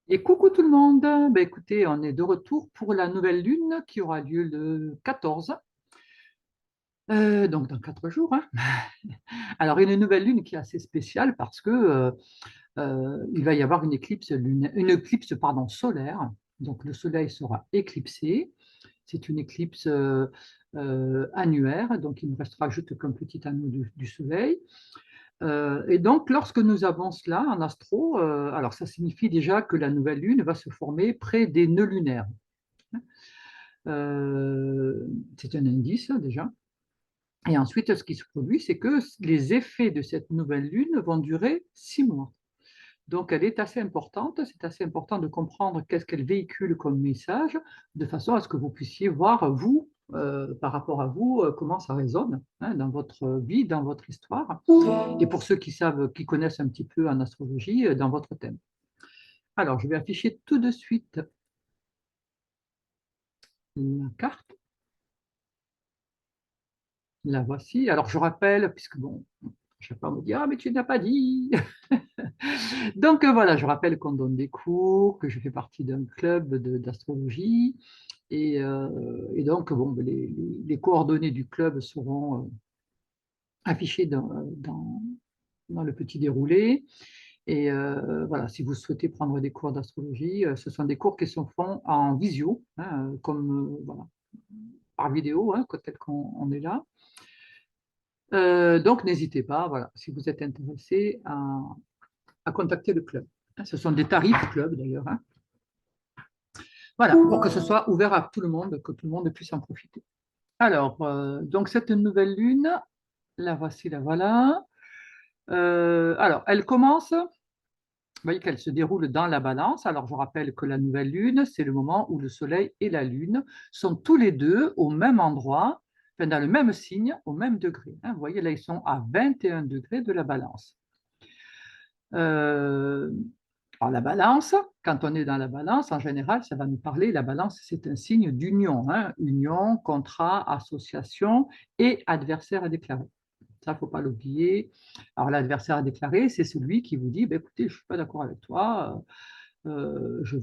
Et coucou tout le monde. Ben, écoutez, on est de retour pour la nouvelle lune qui aura lieu le 14, donc dans 4 jours, hein. Alors, une nouvelle lune qui est assez spéciale parce que il va y avoir une éclipse pardon, solaire. Donc, le soleil sera éclipsé. C'est une éclipse annuaire, donc il ne restera juste qu'un petit anneau du soleil. Et donc, lorsque nous avons cela en astro, alors ça signifie déjà que la nouvelle lune va se former près des nœuds lunaires. Euh, c'est un indice déjà. Et ensuite, ce qui se produit, c'est que les effets de cette nouvelle lune vont durer 6 mois. Donc, elle est assez importante. C'est assez important de comprendre qu'est-ce qu'elle véhicule comme message, de façon à ce que vous puissiez voir, vous, par rapport à vous, comment ça résonne hein, dans votre vie, dans votre histoire. Et pour ceux qui savent, qui connaissent un petit peu en astrologie, dans votre thème. Alors, je vais afficher tout de suite la carte. La voici. Alors, je rappelle, puisque bon, chaque fois on me dit, ah, mais tu n'as pas dit. Donc, voilà, je rappelle qu'on donne des cours, que je fais partie d'un club d'astrologie. Et donc, bon, ben, les coordonnées du club seront affichées dans le petit déroulé. Et voilà, si vous souhaitez prendre des cours d'astrologie, ce sont des cours qui se font en visio, hein, comme voilà, par vidéo, hein, tel qu'on est là. Donc, n'hésitez pas, voilà, si vous êtes intéressé, à contacter le club. Ce sont des tarifs club d'ailleurs, hein. Voilà, pour que ce soit ouvert à tout le monde, que tout le monde puisse en profiter. Alors, donc cette nouvelle lune, la voici, la voilà. Alors, elle commence, vous voyez qu'elle se déroule dans la balance. Alors, je rappelle que la nouvelle lune, c'est le moment où le soleil et la lune sont tous les deux au même endroit, enfin, dans le même signe, au même degré, hein. Vous voyez, là, ils sont à 21 degrés de la balance. Euh, alors la balance, quand on est dans la balance, en général, ça va nous parler, la balance, c'est un signe d'union, hein, union, contrat, association et adversaire à déclarer. Ça, il ne faut pas l'oublier. Alors l'adversaire à déclarer, c'est celui qui vous dit, bah, écoutez, je ne suis pas d'accord avec toi, je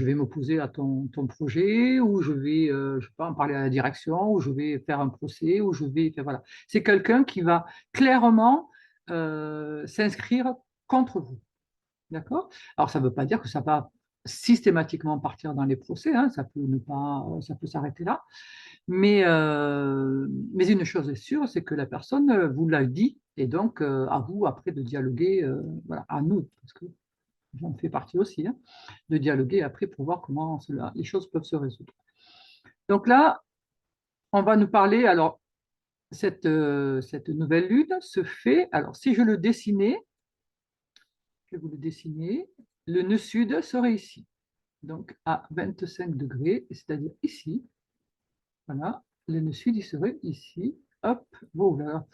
vais m'opposer à ton projet, ou je vais, je sais pas, en parler à la direction, ou je vais faire un procès, ou je vais, enfin, voilà. C'est quelqu'un qui va clairement s'inscrire contre vous. D'accord? Alors, ça ne veut pas dire que ça va systématiquement partir dans les procès, hein, ça peut ne pas, ça peut s'arrêter là. Mais une chose est sûre, c'est que la personne vous l'a dit, et donc à vous après de dialoguer, voilà, à nous, parce que j'en fais partie aussi, hein, de dialoguer après pour voir comment les choses peuvent se résoudre. Donc là, on va nous parler, alors, cette nouvelle lune se fait, alors si je le dessinais, je vais vous le dessiner, le nœud sud serait ici, donc à 25 degrés, c'est-à-dire ici, voilà, le nœud sud il serait ici, hop, voilà,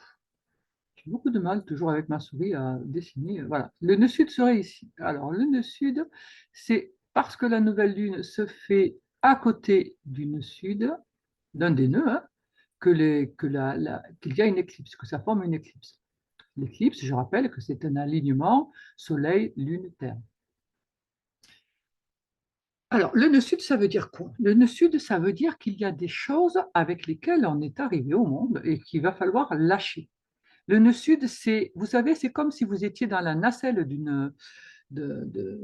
j'ai beaucoup de mal toujours avec ma souris à dessiner, voilà, le nœud sud serait ici. Alors le nœud sud, c'est parce que la nouvelle lune se fait à côté du nœud sud, d'un des nœuds, hein, qu'il y a une éclipse, que ça forme une éclipse. L'éclipse, je rappelle que c'est un alignement Soleil-Lune-Terre. Alors, le nœud sud, ça veut dire quoi? Le nœud sud, ça veut dire qu'il y a des choses avec lesquelles on est arrivé au monde et qu'il va falloir lâcher. Le nœud sud, c'est, vous savez, c'est comme si vous étiez dans la nacelle de- de-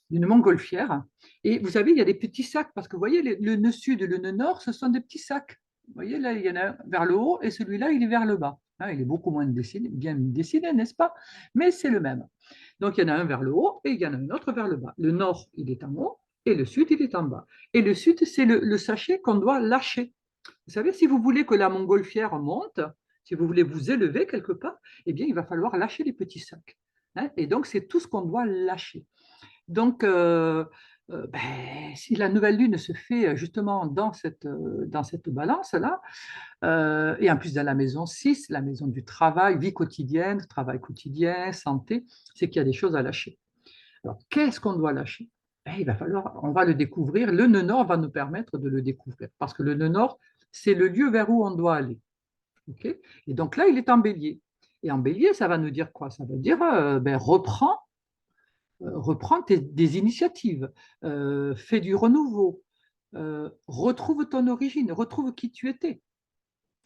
d'une montgolfière. Et vous savez, il y a des petits sacs, parce que vous voyez, le nœud sud et le nœud nord, ce sont des petits sacs. Vous voyez, là, il y en a un vers le haut et celui-là, il est vers le bas. Hein, il est beaucoup moins dessiné, bien dessiné, n'est-ce pas? Mais c'est le même. Donc, il y en a un vers le haut et il y en a un autre vers le bas. Le nord, il est en haut et le sud, il est en bas. Et le sud, c'est le sachet qu'on doit lâcher. Vous savez, si vous voulez que la montgolfière monte, si vous voulez vous élever quelque part, eh bien, il va falloir lâcher les petits sacs. Hein, et donc, c'est tout ce qu'on doit lâcher. Donc, si la nouvelle lune se fait justement dans cette balance-là, et en plus dans la maison 6, la maison du travail, vie quotidienne, travail quotidien, santé, c'est qu'il y a des choses à lâcher. Alors, qu'est-ce qu'on doit lâcher? Il va falloir, on va le découvrir. Le nœud nord va nous permettre de le découvrir, parce que le nœud nord, c'est le lieu vers où on doit aller. Okay. Et donc là, il est en bélier. Et en bélier, ça va nous dire quoi? Ça veut dire, reprends reprends des initiatives, fais du renouveau, retrouve ton origine, retrouve qui tu étais.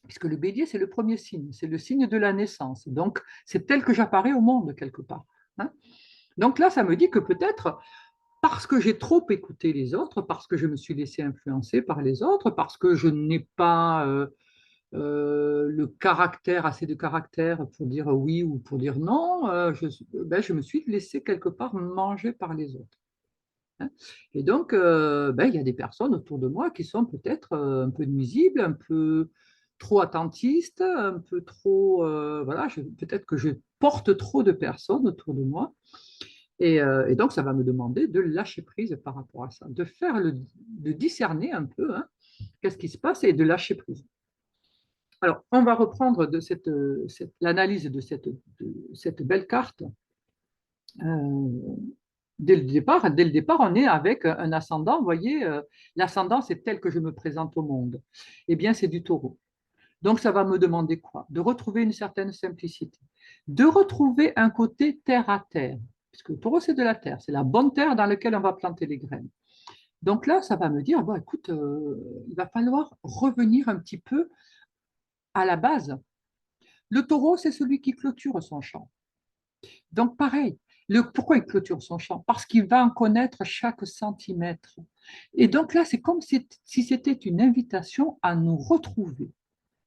Puisque le bélier, c'est le premier signe, c'est le signe de la naissance. Donc, c'est tel que j'apparais au monde, quelque part. Hein. Donc là, ça me dit que peut-être, parce que j'ai trop écouté les autres, parce que je me suis laissé influencer par les autres, parce que je n'ai pas le caractère, assez de caractère pour dire oui ou pour dire non, je me suis laissé quelque part manger par les autres. Hein. Et donc, il y a des personnes autour de moi qui sont peut-être un peu nuisibles, un peu trop attentistes, un peu trop, voilà, peut-être que je porte trop de personnes autour de moi. Et donc, ça va me demander de lâcher prise par rapport à ça, de discerner un peu hein, qu'est-ce qui se passe et de lâcher prise. Alors, on va reprendre l'analyse de cette belle carte. Euh, dès le départ, on est avec un ascendant. Vous voyez, l'ascendant, c'est tel que je me présente au monde. Eh bien, c'est du taureau. Donc, ça va me demander quoi? De retrouver une certaine simplicité, de retrouver un côté terre à terre, puisque le taureau, c'est de la terre, c'est la bonne terre dans laquelle on va planter les graines. Donc là, ça va me dire, bon, écoute, il va falloir revenir un petit peu à la base. Le taureau, c'est celui qui clôture son champ. Donc, pareil, pourquoi il clôture son champ? Parce qu'il va en connaître chaque centimètre. Et donc là, c'est comme si c'était une invitation à nous retrouver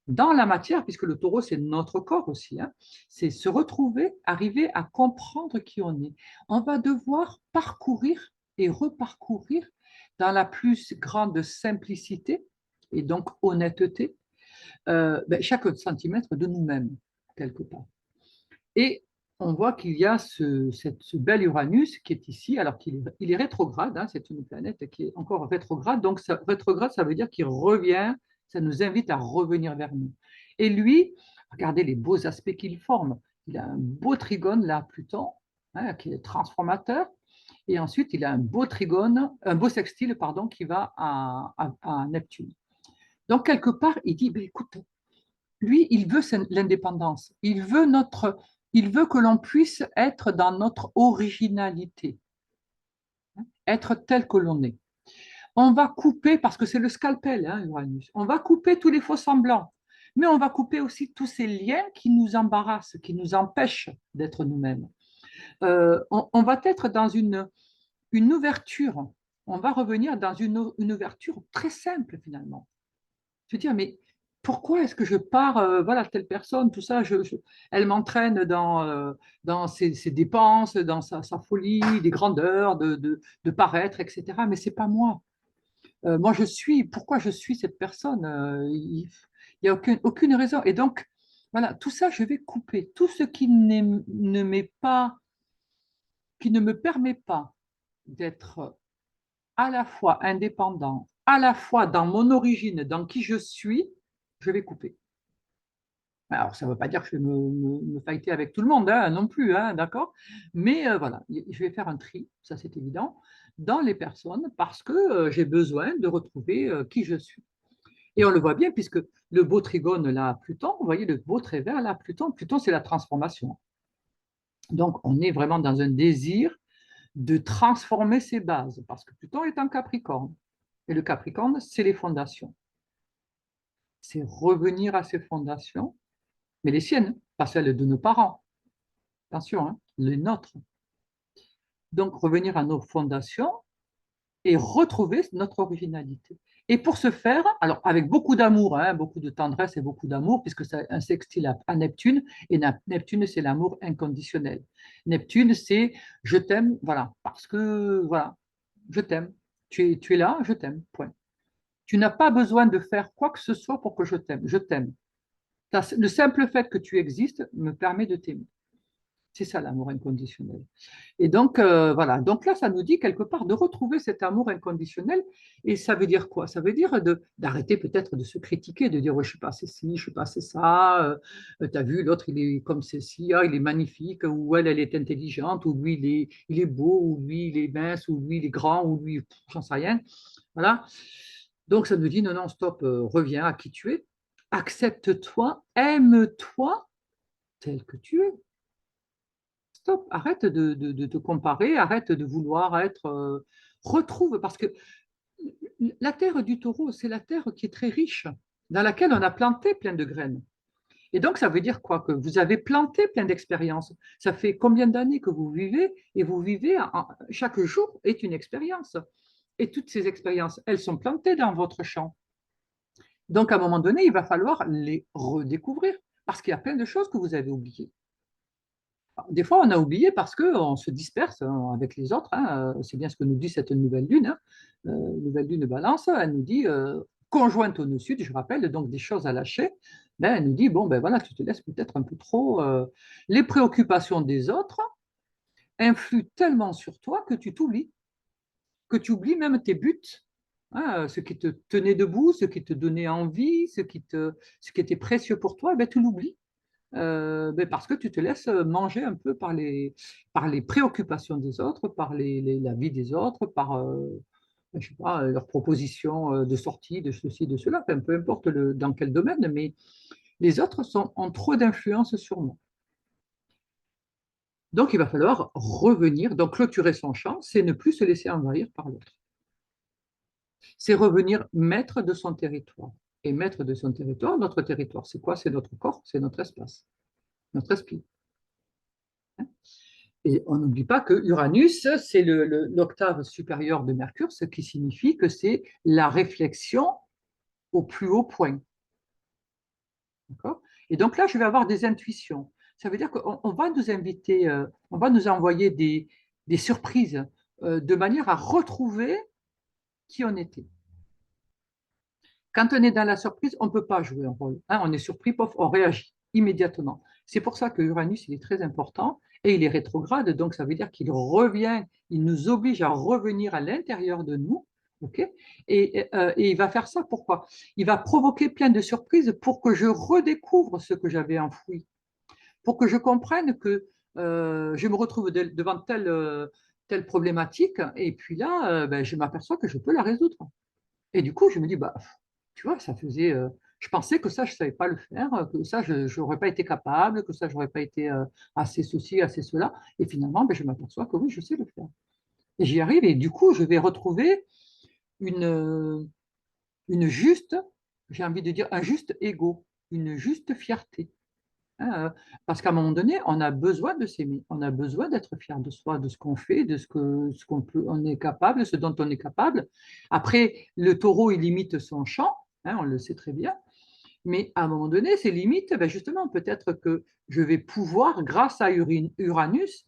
dans la matière, puisque le taureau, c'est notre corps aussi. Hein. C'est se retrouver, arriver à comprendre qui on est. On va devoir parcourir et reparcourir dans la plus grande simplicité et donc honnêteté chaque centimètre de nous-mêmes, quelque part. Et on voit qu'il y a ce bel Uranus qui est ici, alors qu'il est rétrograde, hein, c'est une planète qui est encore rétrograde, donc rétrograde, ça veut dire qu'il revient, ça nous invite à revenir vers nous. Et lui, regardez les beaux aspects qu'il forme. Il a un beau trigone là, Pluton, hein, qui est transformateur, et ensuite il a un beau trigone, un beau sextile, pardon, qui va à Neptune. Donc quelque part, il dit, ben, écoute, lui, il veut l'indépendance. Il veut que l'on puisse être dans notre originalité, être tel que l'on est. On va couper, parce que c'est le scalpel, hein, Uranus, on va couper tous les faux semblants, mais on va couper aussi tous ces liens qui nous embarrassent, qui nous empêchent d'être nous-mêmes. On va être dans une ouverture, on va revenir dans une ouverture très simple finalement. Je veux dire, mais pourquoi est-ce que je pars, voilà, telle personne, tout ça, elle m'entraîne dans ses dépenses, dans sa folie, des grandeurs, de paraître, etc. Mais c'est pas moi. Moi, pourquoi je suis cette personne? Il n'y a aucune raison. Et donc, voilà, tout ça, je vais couper. Tout ce ne m'est pas, qui ne me permet pas d'être à la fois indépendant, à la fois dans mon origine, dans qui je vais couper. Alors, ça ne veut pas dire que je vais me fighter avec tout le monde, hein, non plus, hein, d'accord? Mais voilà, je vais faire un tri, ça c'est évident, dans les personnes parce que j'ai besoin de retrouver qui je suis. Et on le voit bien puisque le beau trigone là, Pluton, vous voyez le beau trait vert là, Pluton c'est la transformation. Donc on est vraiment dans un désir de transformer ses bases parce que Pluton est en Capricorne. Et le Capricorne, c'est les fondations. C'est revenir à ses fondations, mais les siennes, pas celles de nos parents. Attention, hein, les nôtres. Donc, revenir à nos fondations et retrouver notre originalité. Et pour ce faire, alors avec beaucoup d'amour, hein, beaucoup de tendresse et beaucoup d'amour, puisque c'est un sextile à Neptune, et Neptune, c'est l'amour inconditionnel. Neptune, c'est je t'aime, voilà, parce que, voilà, je t'aime. Tu es là, je t'aime, point. Tu n'as pas besoin de faire quoi que ce soit pour que je t'aime. Je t'aime. Le simple fait que tu existes me permet de t'aimer. C'est ça l'amour inconditionnel. Et donc, voilà. Donc là, ça nous dit quelque part de retrouver cet amour inconditionnel. Et ça veut dire quoi? Ça veut dire d'arrêter peut-être de se critiquer, de dire, ouais, je suis pas assez ci, je suis pas assez ça. Tu as vu, l'autre, il est comme ceci, ah, il est magnifique, ou elle est intelligente, ou lui, il est beau, ou lui, il est mince, ou lui, il est grand, ou lui, j'en sais rien. Voilà. Donc, ça nous dit, non, non, stop, reviens à qui tu es. Accepte-toi, aime-toi tel que tu es. stop, arrête de te comparer, arrête de vouloir être, retrouve, parce que la terre du taureau, c'est la terre qui est très riche, dans laquelle on a planté plein de graines. Et donc, ça veut dire quoi? Que vous avez planté plein d'expériences. Ça fait combien d'années que vous vivez et vous vivez, chaque jour est une expérience. Et toutes ces expériences, elles sont plantées dans votre champ. Donc, à un moment donné, il va falloir les redécouvrir parce qu'il y a plein de choses que vous avez oubliées. Des fois, on a oublié parce qu'on se disperse avec les autres, hein. C'est bien ce que nous dit cette nouvelle lune, hein. Nouvelle lune balance, elle nous dit, conjointe au nœud sud, je rappelle, donc des choses à lâcher. Ben, elle nous dit, bon, ben voilà, tu te laisses peut-être un peu trop. Les préoccupations des autres influent tellement sur toi que tu oublies même tes buts, hein, ce qui te tenait debout, ce qui te donnait envie, ce qui était précieux pour toi, ben, tu l'oublies. Ben parce que tu te laisses manger un peu par les préoccupations des autres, par la vie des autres, par je sais pas, leurs propositions de sortie, de ceci, de cela, enfin, peu importe dans quel domaine, mais les autres ont trop d'influence sur moi. Donc il va falloir revenir, donc clôturer son champ, c'est ne plus se laisser envahir par l'autre. C'est revenir maître de son territoire. Et maître de son territoire, notre territoire, c'est quoi? C'est notre corps, c'est notre espace, notre esprit. Et on n'oublie pas que Uranus, c'est l'octave supérieure de Mercure, ce qui signifie que c'est la réflexion au plus haut point. D'accord? Et donc là, je vais avoir des intuitions. Ça veut dire qu'on va nous inviter, on va nous envoyer des surprises de manière à retrouver qui on était. Quand on est dans la surprise, on ne peut pas jouer un rôle, hein. On est surpris, pof, on réagit immédiatement. C'est pour ça que Uranus, il est très important et il est rétrograde, donc ça veut dire qu'il revient, il nous oblige à revenir à l'intérieur de nous. Okay, et il va faire ça pourquoi? Il va provoquer plein de surprises pour que je redécouvre ce que j'avais enfoui, pour que je comprenne que je me retrouve devant telle problématique, et puis là, ben, je m'aperçois que je peux la résoudre. Et du coup, je me dis, bah, tu vois, ça faisait. Je pensais que ça, je ne savais pas le faire, que ça, je n'aurais pas été capable, que ça, je n'aurais pas été assez ceci, assez cela. Et finalement, ben, je m'aperçois que oui, je sais le faire. Et j'y arrive, et du coup, je vais retrouver une, euh, une juste, j'ai envie de dire, un juste ego, une juste fierté, hein, parce qu'à un moment donné, on a besoin de s'aimer, on a besoin d'être fier de soi, de ce qu'on fait, de ce qu'on peut, on est capable, ce dont on est capable. Après, le taureau, il limite son champ, hein, on le sait très bien, mais à un moment donné, ces limites, ben justement, peut-être que je vais pouvoir, grâce à Uranus,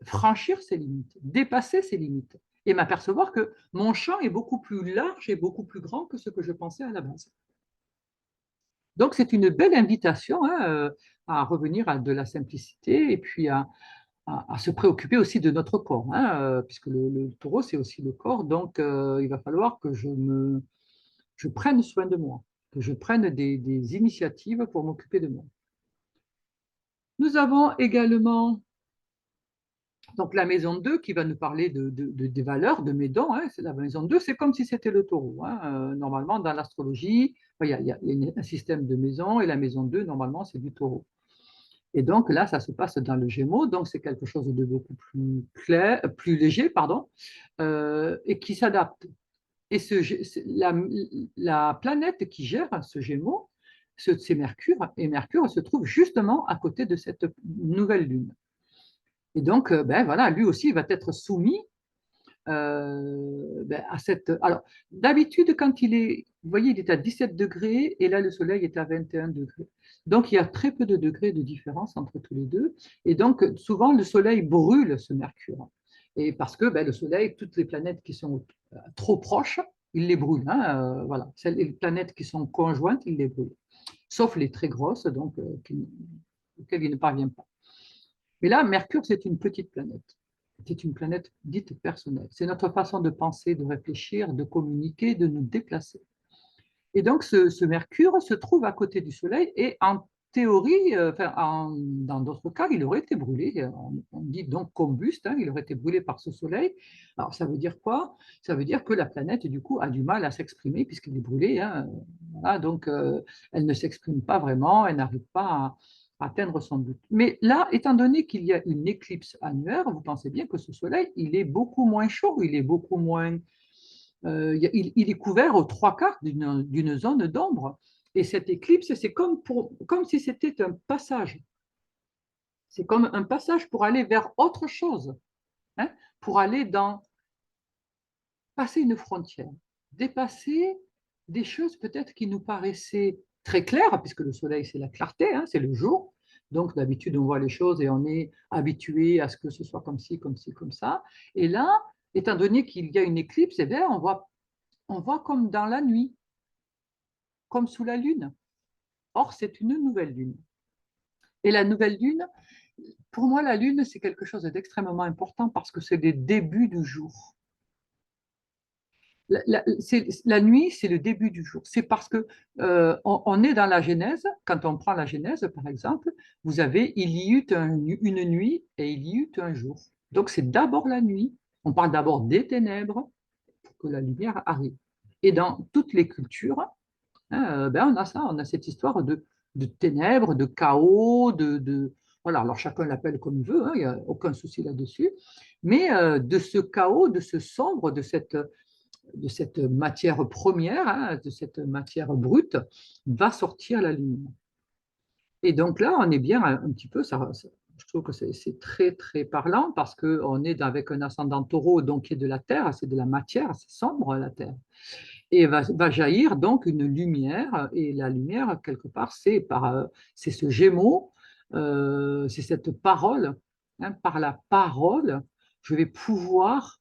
franchir ces limites, dépasser ces limites, et m'apercevoir que mon champ est beaucoup plus large et beaucoup plus grand que ce que je pensais à la base. Donc, c'est une belle invitation, hein, à revenir à de la simplicité et puis à se préoccuper aussi de notre corps, hein, puisque le taureau, c'est aussi le corps. Donc, il va falloir que je prenne soin de moi, que je prenne des initiatives pour m'occuper de moi. Nous avons également donc, la maison 2 qui va nous parler des valeurs, de mes dons, hein. C'est la maison 2, c'est comme si c'était le taureau, hein. Normalement, dans l'astrologie, il y a un système de maisons et la maison 2, normalement, c'est du taureau. Et donc là, ça se passe dans le Gémeaux, donc c'est quelque chose de beaucoup plus clair, plus léger, pardon, et qui s'adapte. Et la planète qui gère ce Gémeaux, c'est Mercure, et Mercure se trouve justement à côté de cette nouvelle lune. Et donc, ben voilà, lui aussi, il va être soumis ben, à cette. Alors, d'habitude, quand il est, vous voyez, il est à 17 degrés et là, le soleil est à 21 degrés. Donc, il y a très peu de degrés de différence entre tous les deux. Et donc, souvent, le soleil brûle ce mercure. Et parce que ben, le soleil, toutes les planètes qui sont trop proches, il les brûle, hein, voilà. Les planètes qui sont conjointes, il les brûle. Sauf les très grosses, donc, auxquelles il ne parvient pas. Mais là, Mercure, c'est une petite planète. C'est une planète dite personnelle. C'est notre façon de penser, de réfléchir, de communiquer, de nous déplacer. Et donc, ce Mercure se trouve à côté du Soleil et en théorie, dans d'autres cas, il aurait été brûlé. On dit donc combuste, hein, il aurait été brûlé par ce Soleil. Alors, ça veut dire quoi? Ça veut dire que la planète, du coup, a du mal à s'exprimer puisqu'elle est brûlée, hein. Voilà, donc, elle ne s'exprime pas vraiment, elle n'arrive pas atteindre son but. Mais là, étant donné qu'il y a une éclipse annuaire, vous pensez bien que ce soleil, il est beaucoup moins chaud, il est beaucoup moins... il est couvert aux trois quarts d'une zone d'ombre. Et cette éclipse, c'est comme si c'était un passage. C'est comme un passage pour aller vers autre chose, hein, pour aller passer une frontière, dépasser des choses peut-être qui nous paraissaient très claires, puisque le soleil, c'est la clarté, hein, c'est le jour. Donc, d'habitude, on voit les choses et on est habitué à ce que ce soit comme ci, comme ci, comme ça. Et là, étant donné qu'il y a une éclipse, eh bien, on voit comme dans la nuit, comme sous la lune. Or, c'est une nouvelle lune. Et la nouvelle lune, pour moi, la lune, c'est quelque chose d'extrêmement important parce que c'est le début du jour. La nuit, c'est le début du jour. C'est parce que on est dans la Genèse. Quand on prend la Genèse, par exemple, vous avez il y eut une nuit et il y eut un jour. Donc c'est d'abord la nuit. On parle d'abord des ténèbres pour que la lumière arrive. Et dans toutes les cultures, hein, ben on a ça, on a cette histoire de ténèbres, de chaos, voilà. Alors chacun l'appelle comme il veut, hein, il n'y a aucun souci là-dessus. Mais de ce chaos, de ce sombre, de cette matière première, hein, de cette matière brute, va sortir la lumière. Et donc là, on est bien un petit peu, je trouve que c'est très, très parlant parce qu'on est avec un ascendant taureau, donc qui est de la terre, c'est de la matière, c'est sombre la terre. Et va jaillir donc une lumière, et la lumière, quelque part, c'est ce gémeau, c'est cette parole, hein, par la parole, je vais pouvoir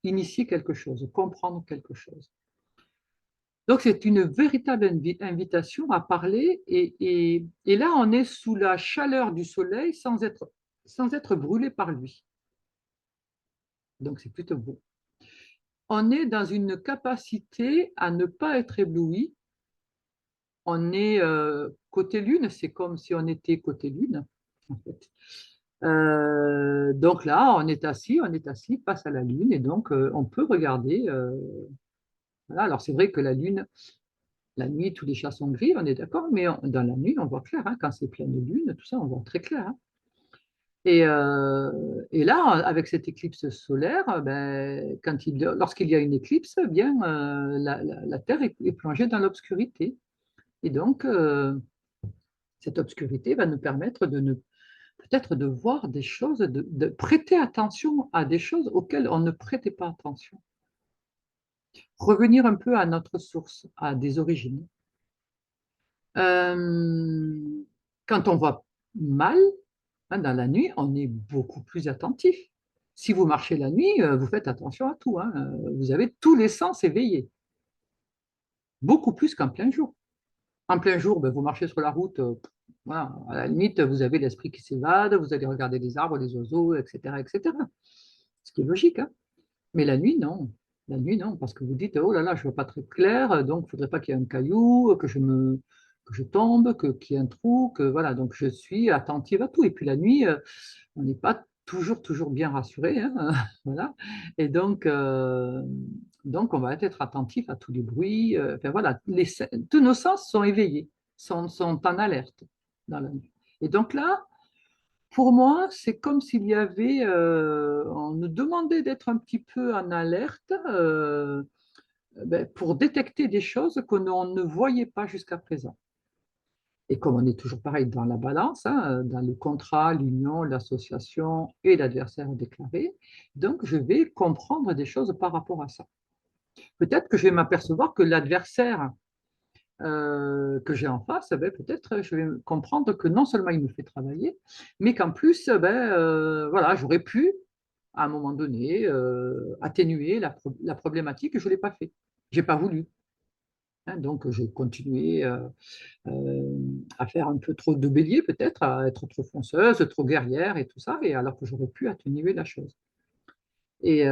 initier quelque chose, comprendre quelque chose. Donc c'est une véritable invitation à parler, et là on est sous la chaleur du soleil sans être brûlé par lui. Donc c'est plutôt beau. On est dans une capacité à ne pas être ébloui. On est côté lune, c'est comme si on était côté lune, en fait. Donc là, on est assis face à la lune, et donc on peut regarder. Voilà. Alors c'est vrai que la nuit, tous les chats sont gris, on est d'accord, mais dans la nuit, on voit clair, hein, quand c'est pleine lune, tout ça, on voit très clair, hein. Et là, avec cette éclipse solaire, ben, lorsqu'il y a une éclipse, eh bien, la Terre est plongée dans l'obscurité. Et donc, cette obscurité va nous permettre peut-être de voir des choses, de prêter attention à des choses auxquelles on ne prêtait pas attention. Revenir un peu à notre source, à des origines. Euh, Quand on voit mal, hein, dans la nuit, on est beaucoup plus attentif. Si vous marchez la nuit, vous faites attention à tout, hein. Vous avez tous les sens éveillés, beaucoup plus qu'en plein jour. En plein jour, ben, vous marchez sur la route, voilà, à la limite, vous avez l'esprit qui s'évade, vous allez regarder les arbres, les oiseaux, etc., etc. Ce qui est logique, hein. Mais la nuit, non. La nuit, non, parce que vous dites, oh là là, je ne vois pas très clair, donc il ne faudrait pas qu'il y ait un caillou, que je tombe, qu'il y ait un trou, que voilà. Donc je suis attentive à tout. Et puis la nuit, on n'est pas toujours bien rassuré, hein, voilà. Et donc on va être attentif à tous les bruits. Enfin voilà, tous nos sens sont éveillés, sont en alerte dans la nuit. Et donc là, pour moi, c'est comme s'il y avait, on nous demandait d'être un petit peu en alerte, ben, pour détecter des choses que l'on ne voyait pas jusqu'à présent. Et comme on est toujours pareil dans la balance, hein, dans le contrat, l'union, l'association et l'adversaire déclaré, donc je vais comprendre des choses par rapport à ça. Peut-être que je vais m'apercevoir que l'adversaire que j'ai en face, ben, peut-être je vais comprendre que non seulement il me fait travailler, mais qu'en plus, ben, voilà, j'aurais pu, à un moment donné, atténuer la problématique, et je ne l'ai pas fait. Je n'ai pas voulu, hein. Donc j'ai continué à faire un peu trop de bélier peut-être, à être trop fonceuse, trop guerrière et tout ça, et alors que j'aurais pu atténuer la chose. Et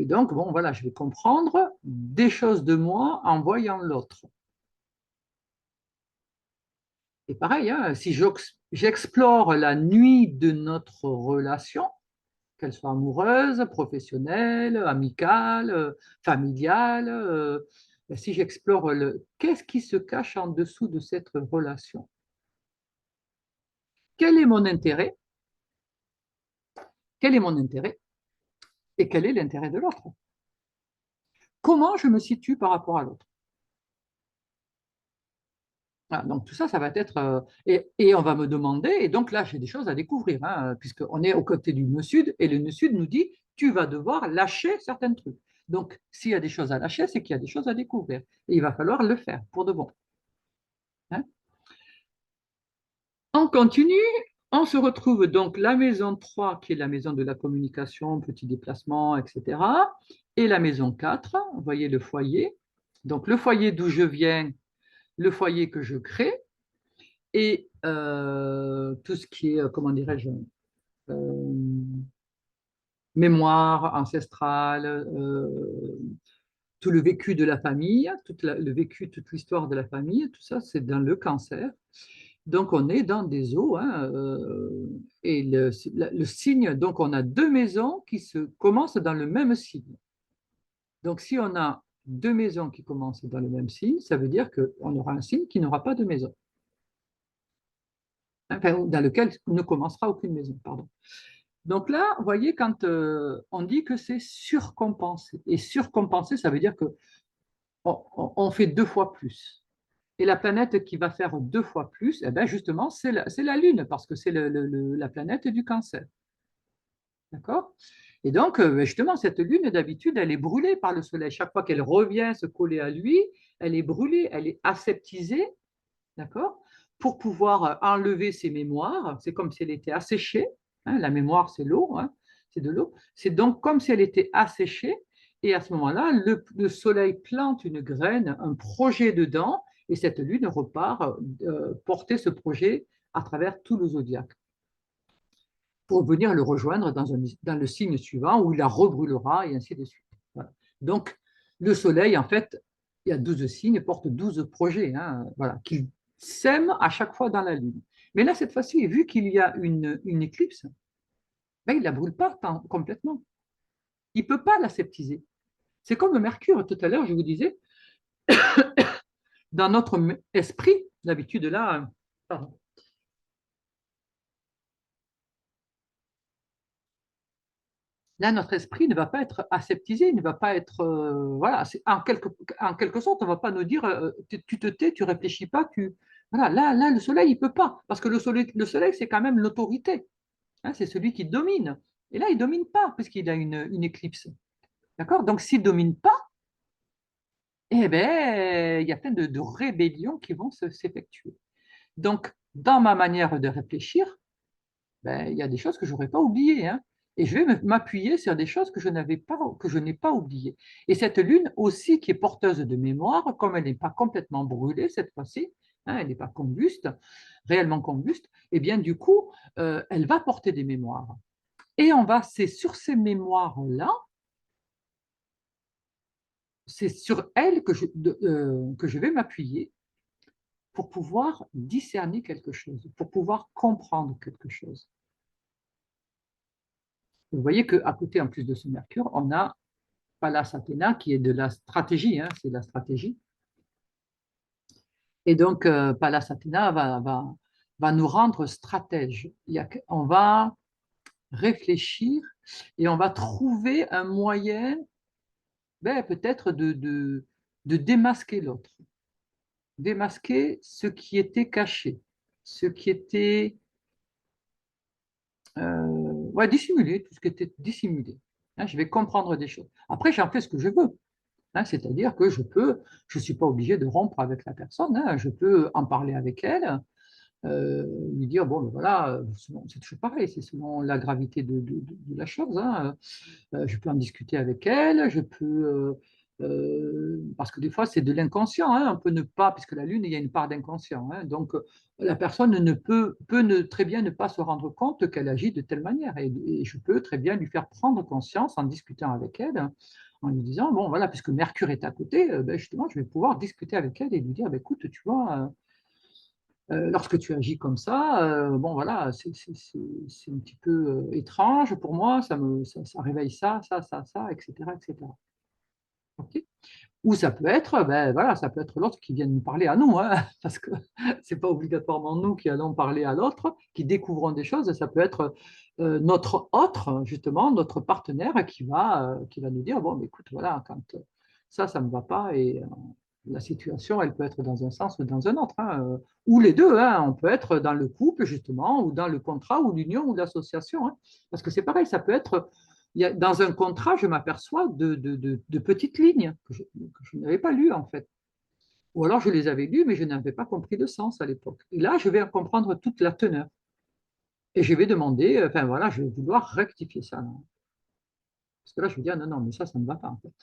donc, bon, voilà, je vais comprendre des choses de moi en voyant l'autre. Et pareil, hein, si j'explore la nuit de notre relation, qu'elle soit amoureuse, professionnelle, amicale, familiale, si j'explore qu'est-ce qui se cache en dessous de cette relation, quel est mon intérêt, quel est mon intérêt et quel est l'intérêt de l'autre. Comment je me situe par rapport à l'autre. Voilà, donc tout ça, ça va être... et on va me demander, et donc là, j'ai des choses à découvrir, hein, puisqu'on est aux côtés du nœud sud, et le nœud sud nous dit, tu vas devoir lâcher certains trucs. Donc, s'il y a des choses à lâcher, c'est qu'il y a des choses à découvrir. Et il va falloir le faire pour de bon. Hein. On continue, on se retrouve donc la maison 3, qui est la maison de la communication, petit déplacement, etc. Et la maison 4, vous voyez le foyer. Donc, le foyer d'où je viens, le foyer que je crée, et tout ce qui est, comment dirais-je, euh, mémoire ancestrale, tout le vécu de la famille, le vécu, toute l'histoire de la famille, tout ça, c'est dans le cancer. Donc, on est dans des eaux, hein, et le signe, donc on a deux maisons qui se commencent dans le même signe. Donc, si on a deux maisons qui commencent dans le même signe, ça veut dire qu'on aura un signe qui n'aura pas de maison, enfin, dans lequel ne commencera aucune maison, pardon. Donc là, vous voyez, quand on dit que c'est surcompensé, et surcompensé, ça veut dire que on fait deux fois plus. Et la planète qui va faire deux fois plus, eh bien justement, c'est la Lune, parce que c'est la planète du cancer. D'accord? Et donc, justement, cette Lune, d'habitude, elle est brûlée par le Soleil. Chaque fois qu'elle revient se coller à lui, elle est brûlée, elle est aseptisée, d'accord? Pour pouvoir enlever ses mémoires. C'est comme si elle était asséchée. Hein, la mémoire, c'est l'eau, hein, c'est de l'eau. C'est donc comme si elle était asséchée. Et à ce moment-là, le Soleil plante une graine, un projet dedans, et cette lune repart porter ce projet à travers tout le zodiaque pour venir le rejoindre dans le signe suivant où il la rebrûlera et ainsi de suite. Voilà. Donc, le Soleil, en fait, il y a 12 signes, porte 12 projets, hein, voilà, qu'il sème à chaque fois dans la Lune. Mais là, cette fois-ci, vu qu'il y a une éclipse, ben, il ne la brûle pas complètement. Il ne peut pas l'aseptiser. C'est comme le Mercure, tout à l'heure, je vous disais, dans notre esprit, d'habitude là, pardon, là, notre esprit ne va pas être aseptisé, il ne va pas être. Voilà, en quelque sorte, on ne va pas nous dire tu te tais, tu ne réfléchis pas, tu. Voilà, là, le soleil, il ne peut pas, parce que le soleil, c'est quand même l'autorité, hein, c'est celui qui domine. Et là, il ne domine pas, puisqu'il a une éclipse. D'accord? Donc, s'il ne domine pas, eh bien, il y a plein de rébellions qui vont s'effectuer. Donc, dans ma manière de réfléchir, ben, il y a des choses que je n'aurais pas oubliées, hein. Et je vais m'appuyer sur des choses que je n'ai pas oubliées. Et cette lune aussi, qui est porteuse de mémoire, comme elle n'est pas complètement brûlée cette fois-ci, hein, elle n'est pas combuste, réellement combuste, et bien du coup, elle va porter des mémoires. Et c'est sur ces mémoires-là, c'est sur elles que je vais m'appuyer pour pouvoir discerner quelque chose, pour pouvoir comprendre quelque chose. Vous voyez qu'à côté, en plus de ce Mercure, on a Pallas Athéna qui est de la stratégie, hein, c'est la stratégie. Et donc, Pallas Athéna va nous rendre stratèges. On va réfléchir et on va trouver un moyen ben, peut-être de démasquer l'autre, démasquer ce qui était caché, ce qui était ouais, dissimulé, tout ce qui était dissimulé. Hein, je vais comprendre des choses. Après, j'en fais ce que je veux. Hein, c'est-à-dire que je ne suis pas obligé de rompre avec la personne, hein, je peux en parler avec elle, lui dire, bon, ben voilà, c'est toujours pareil, c'est selon la gravité de la chose, hein, je peux en discuter avec elle, parce que des fois c'est de l'inconscient, hein, on peut ne pas, puisque la Lune, il y a une part d'inconscient, hein, donc la personne très bien ne pas se rendre compte qu'elle agit de telle manière, et je peux très bien lui faire prendre conscience en discutant avec elle, hein, en lui disant, bon voilà, puisque Mercure est à côté, ben, justement, je vais pouvoir discuter avec elle et lui dire, ben, écoute, tu vois, lorsque tu agis comme ça, bon voilà, c'est un petit peu étrange pour moi, ça réveille ça, etc., etc. Ok. Ou ça peut être, ben voilà, ça peut être l'autre qui vient nous parler à nous, hein, parce que c'est pas obligatoirement nous qui allons parler à l'autre, qui découvrons des choses. Ça peut être notre autre, justement, notre partenaire qui va nous dire, bon, mais écoute, voilà, quand ça ne me va pas, et la situation, elle peut être dans un sens ou dans un autre, hein, ou les deux, hein, on peut être dans le couple, justement, ou dans le contrat, ou l'union, ou l'association, hein, parce que c'est pareil, ça peut être dans un contrat, je m'aperçois de petites lignes que je n'avais pas lues, en fait. Ou alors je les avais lues, mais je n'avais pas compris le sens à l'époque. Et là, je vais comprendre toute la teneur. Et je vais demander, enfin voilà, je vais vouloir rectifier ça, là. Parce que là, je vais dire, non, non, mais ça ne va pas, en fait.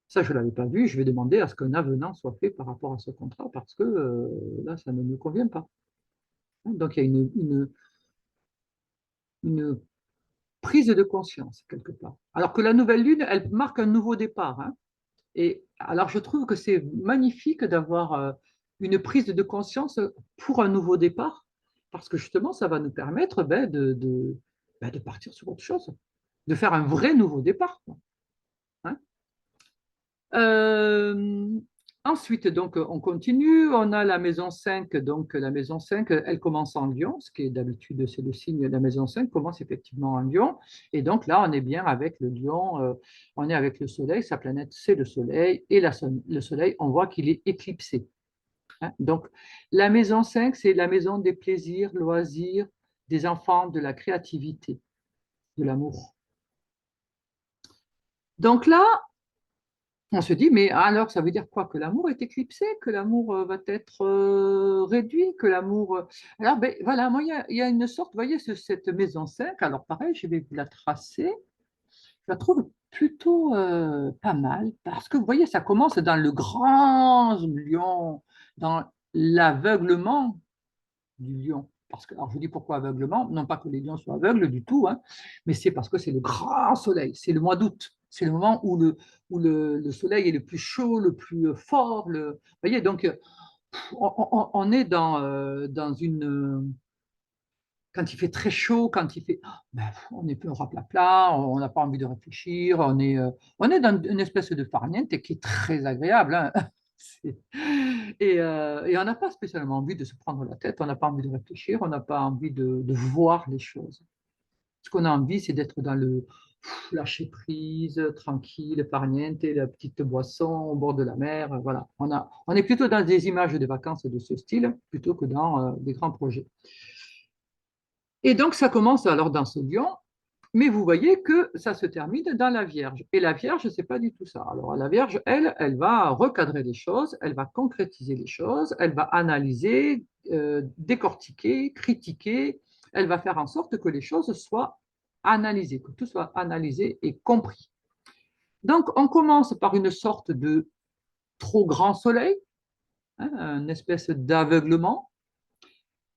Ça, je ne l'avais pas vu. Je vais demander à ce qu'un avenant soit fait par rapport à ce contrat, parce que là, ça ne me convient pas. Donc, il y a une prise de conscience, quelque part. Alors que la nouvelle lune, elle marque un nouveau départ, hein. Et alors, je trouve que c'est magnifique d'avoir une prise de conscience pour un nouveau départ, parce que justement, ça va nous permettre de partir sur autre chose, de faire un vrai nouveau départ, quoi, hein. Euh, Ensuite, donc, on continue. On a la maison 5. Donc, la maison 5, elle commence en Lion, ce qui est d'habitude, c'est le signe de la maison 5, commence effectivement en Lion. Et donc, là, on est bien avec le Lion, on est avec le Soleil, sa planète, c'est le Soleil. Et le Soleil, on voit qu'il est éclipsé, hein. Donc, la maison 5, c'est la maison des plaisirs, loisirs, des enfants, de la créativité, de l'amour. Donc là, on se dit, mais alors ça veut dire quoi? Que l'amour est éclipsé, que l'amour va être réduit, que l'amour. Alors, ben, voilà, moi, il y a une sorte, vous voyez, cette maison 5. Alors pareil, je vais vous la tracer. Je la trouve plutôt pas mal, parce que vous voyez, ça commence dans le grand lion, dans l'aveuglement du lion. Parce que, alors je dis pourquoi aveuglement, non pas que les lions soient aveugles du tout, hein, mais c'est parce que c'est le grand soleil, c'est le mois d'août, c'est le moment où le soleil est le plus chaud, le plus fort. Vous voyez, donc on est dans une. Quand il fait très chaud, quand il fait. Ben, on est plus au raplapla, on n'a pas envie de réfléchir, on est dans une espèce de farniente qui est très agréable, hein. Et on n'a pas spécialement envie de se prendre la tête, on n'a pas envie de réfléchir, on n'a pas envie de voir les choses. Ce qu'on a envie, c'est d'être dans le lâcher prise, tranquille, farniente, la petite boisson au bord de la mer. Voilà. On est plutôt dans des images de vacances de ce style plutôt que dans des grands projets. Et donc, ça commence alors dans ce lion, mais vous voyez que ça se termine dans la Vierge. Et la Vierge, c'est pas du tout ça. Alors, la Vierge, elle va recadrer les choses, elle va concrétiser les choses, elle va analyser, décortiquer, critiquer, elle va faire en sorte que les choses soient analysées, que tout soit analysé et compris. Donc, on commence par une sorte de trop grand soleil, hein, une espèce d'aveuglement,